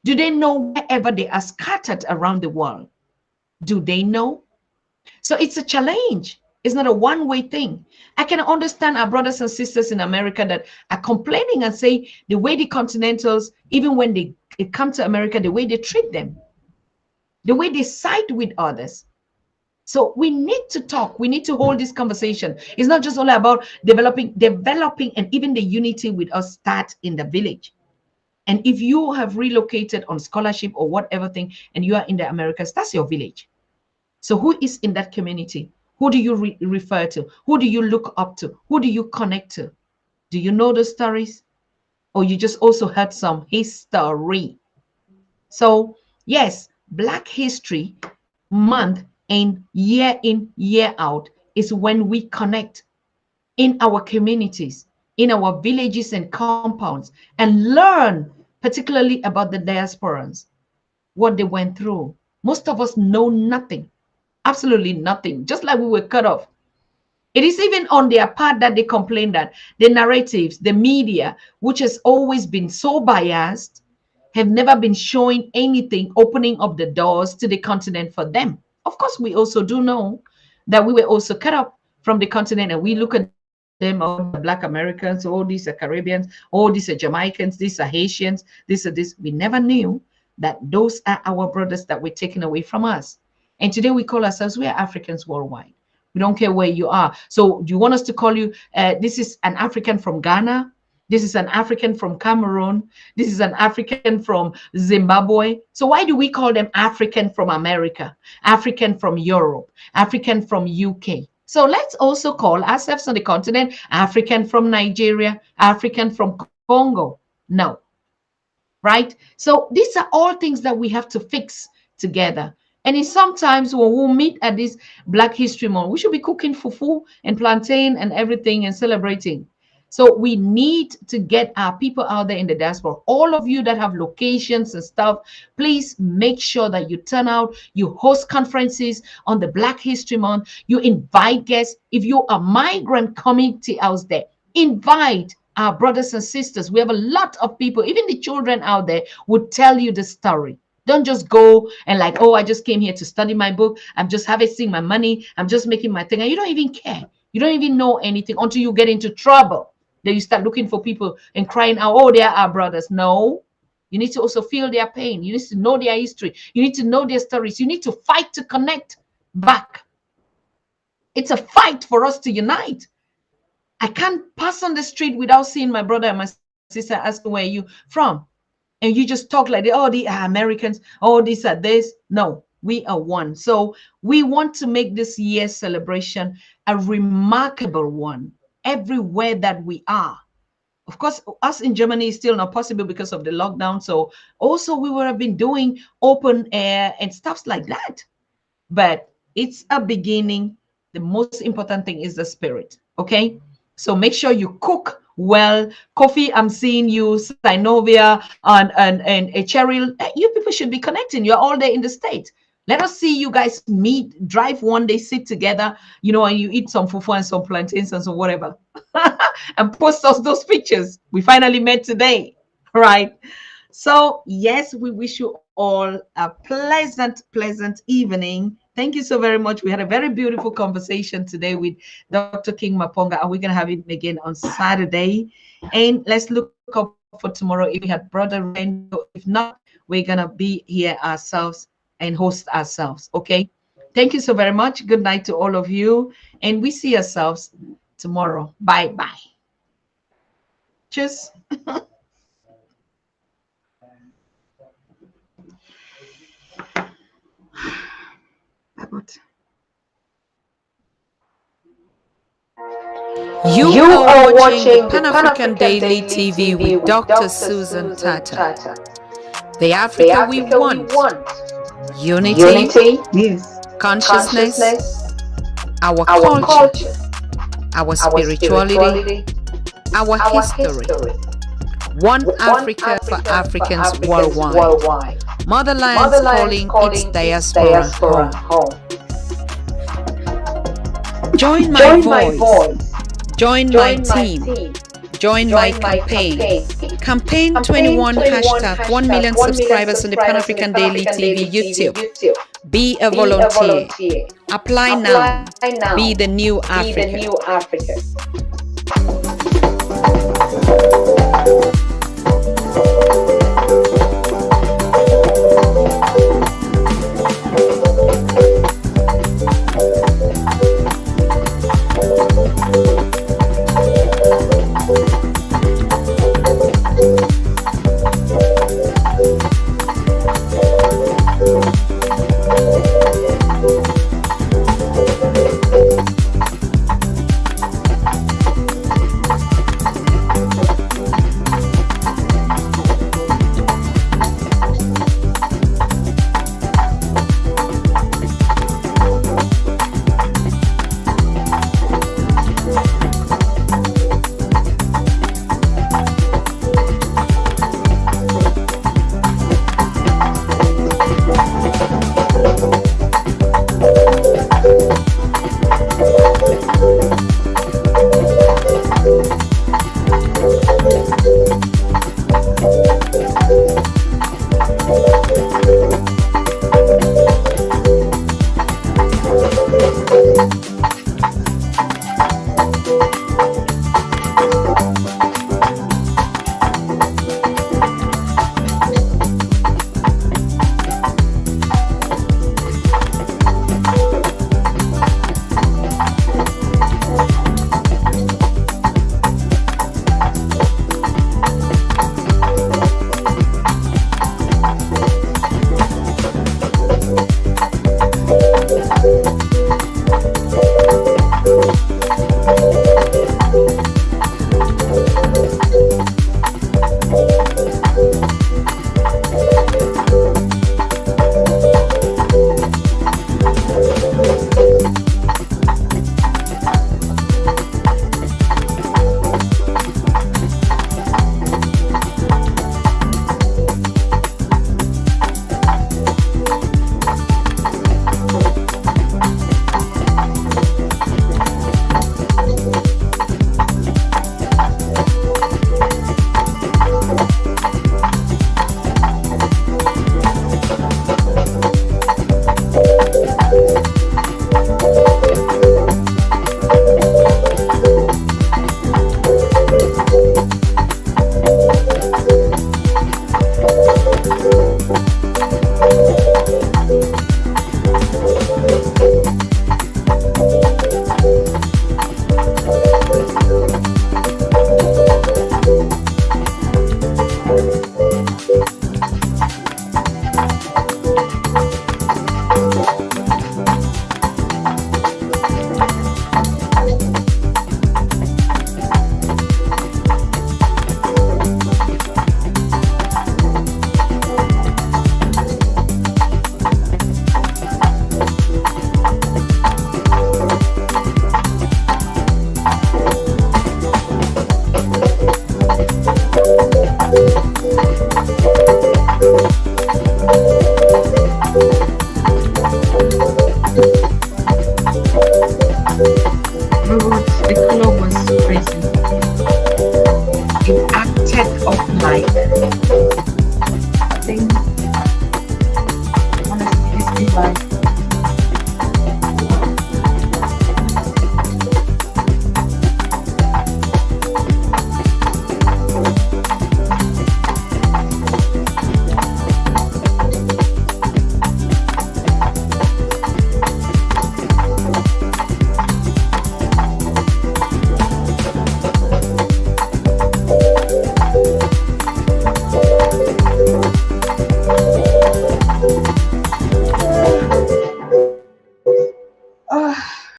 Do they know wherever they are scattered around the world? Do they know? So it's a challenge. It's not a one-way thing. I can understand our brothers and sisters in America that are complaining and say the way the Continentals, even when they come to America, the way they treat them, the way they side with others. So we need to talk. We need to hold this conversation. It's not just only about developing, and even the unity with us start in the village. And if you have relocated on scholarship or whatever thing, and you are in the Americas, that's your village. So who is in that community? Who do you refer to? Who do you look up to? Who do you connect to? Do you know the stories? Or you just also heard some history? So yes, Black History Month and year in, year out is when we connect in our communities, in our villages and compounds, and learn particularly about the diasporans, what they went through. Most of us know nothing, absolutely nothing, just like we were cut off. It is even on their part that they complain that the narratives, the media, which has always been so biased, have never been showing anything, opening up the doors to the continent for them. Of course, we also do know that we were also cut up from the continent, and we look at them, all the Black Americans, all these are Caribbeans, all these are Jamaicans, these are Haitians, this are this. We never knew that those are our brothers that were taken away from us. And today we call ourselves, we are Africans worldwide. We don't care where you are. So do you want us to call you, this is an African from Ghana? This is an African from Cameroon. This is an African from Zimbabwe. So why do we call them African from America, African from Europe, African from UK? So let's also call ourselves on the continent African from Nigeria, African from Congo. No, right? So these are all things that we have to fix together. And it's sometimes when we meet at this Black History Month, we should be cooking fufu and plantain and everything and celebrating. So we need to get our people out there in the diaspora. All of you that have locations and stuff, please make sure that you turn out, you host conferences on the Black History Month, you invite guests. If you're a migrant community out there, invite our brothers and sisters. We have a lot of people, even the children out there would tell you the story. Don't just go and like, oh, I just came here to study my book. I'm just harvesting my money. I'm just making my thing. And you don't even care. You don't even know anything until you get into trouble. Then you start looking for people and crying out, oh, they are our brothers. No, you need to also feel their pain. You need to know their history. You need to know their stories. You need to fight to connect back. It's a fight for us to unite. I can't pass on the street without seeing my brother and my sister asking, where are you from? And you just talk like, oh, they are Americans. Oh, these are this. No, we are one. So we want to make this year's celebration a remarkable one everywhere that we are. Of course, us in Germany is still not possible because of the lockdown. So also we would have been doing open air and stuff like that. But it's a beginning. The most important thing is the spirit. Okay. So make sure you cook well. Kofi, I'm seeing you, Sinovia and Cheryl. You people should be connecting. You're all there in the States. Let us see you guys meet, drive one day, sit together, you know, and you eat some fufu and some plantains and some whatever. And post us those pictures. We finally met today, right? So yes, we wish you all a pleasant evening. Thank you so very much. We had a very beautiful conversation today with Dr. King Maponga, and we're going to have it again on Saturday. And let's look up for tomorrow if we had Brother Rendo. If not, we're going to be here ourselves and host ourselves. Okay. Thank you so very much. Good night to all of you. And we see ourselves tomorrow. Bye-bye. Cheers. You are watching the Pan-African Daily TV with Dr. Susan Tata. The Africa we want. Unity, yes. Consciousness, our culture, our spirituality, our history. One Africa for Africans worldwide. Motherland's calling its diaspora home. Join my voice. Join my team. Join my campaign. Campaign 21 hashtag 1 million subscribers on the Pan African Daily TV YouTube. Be a volunteer. Apply now. Be the new Africa.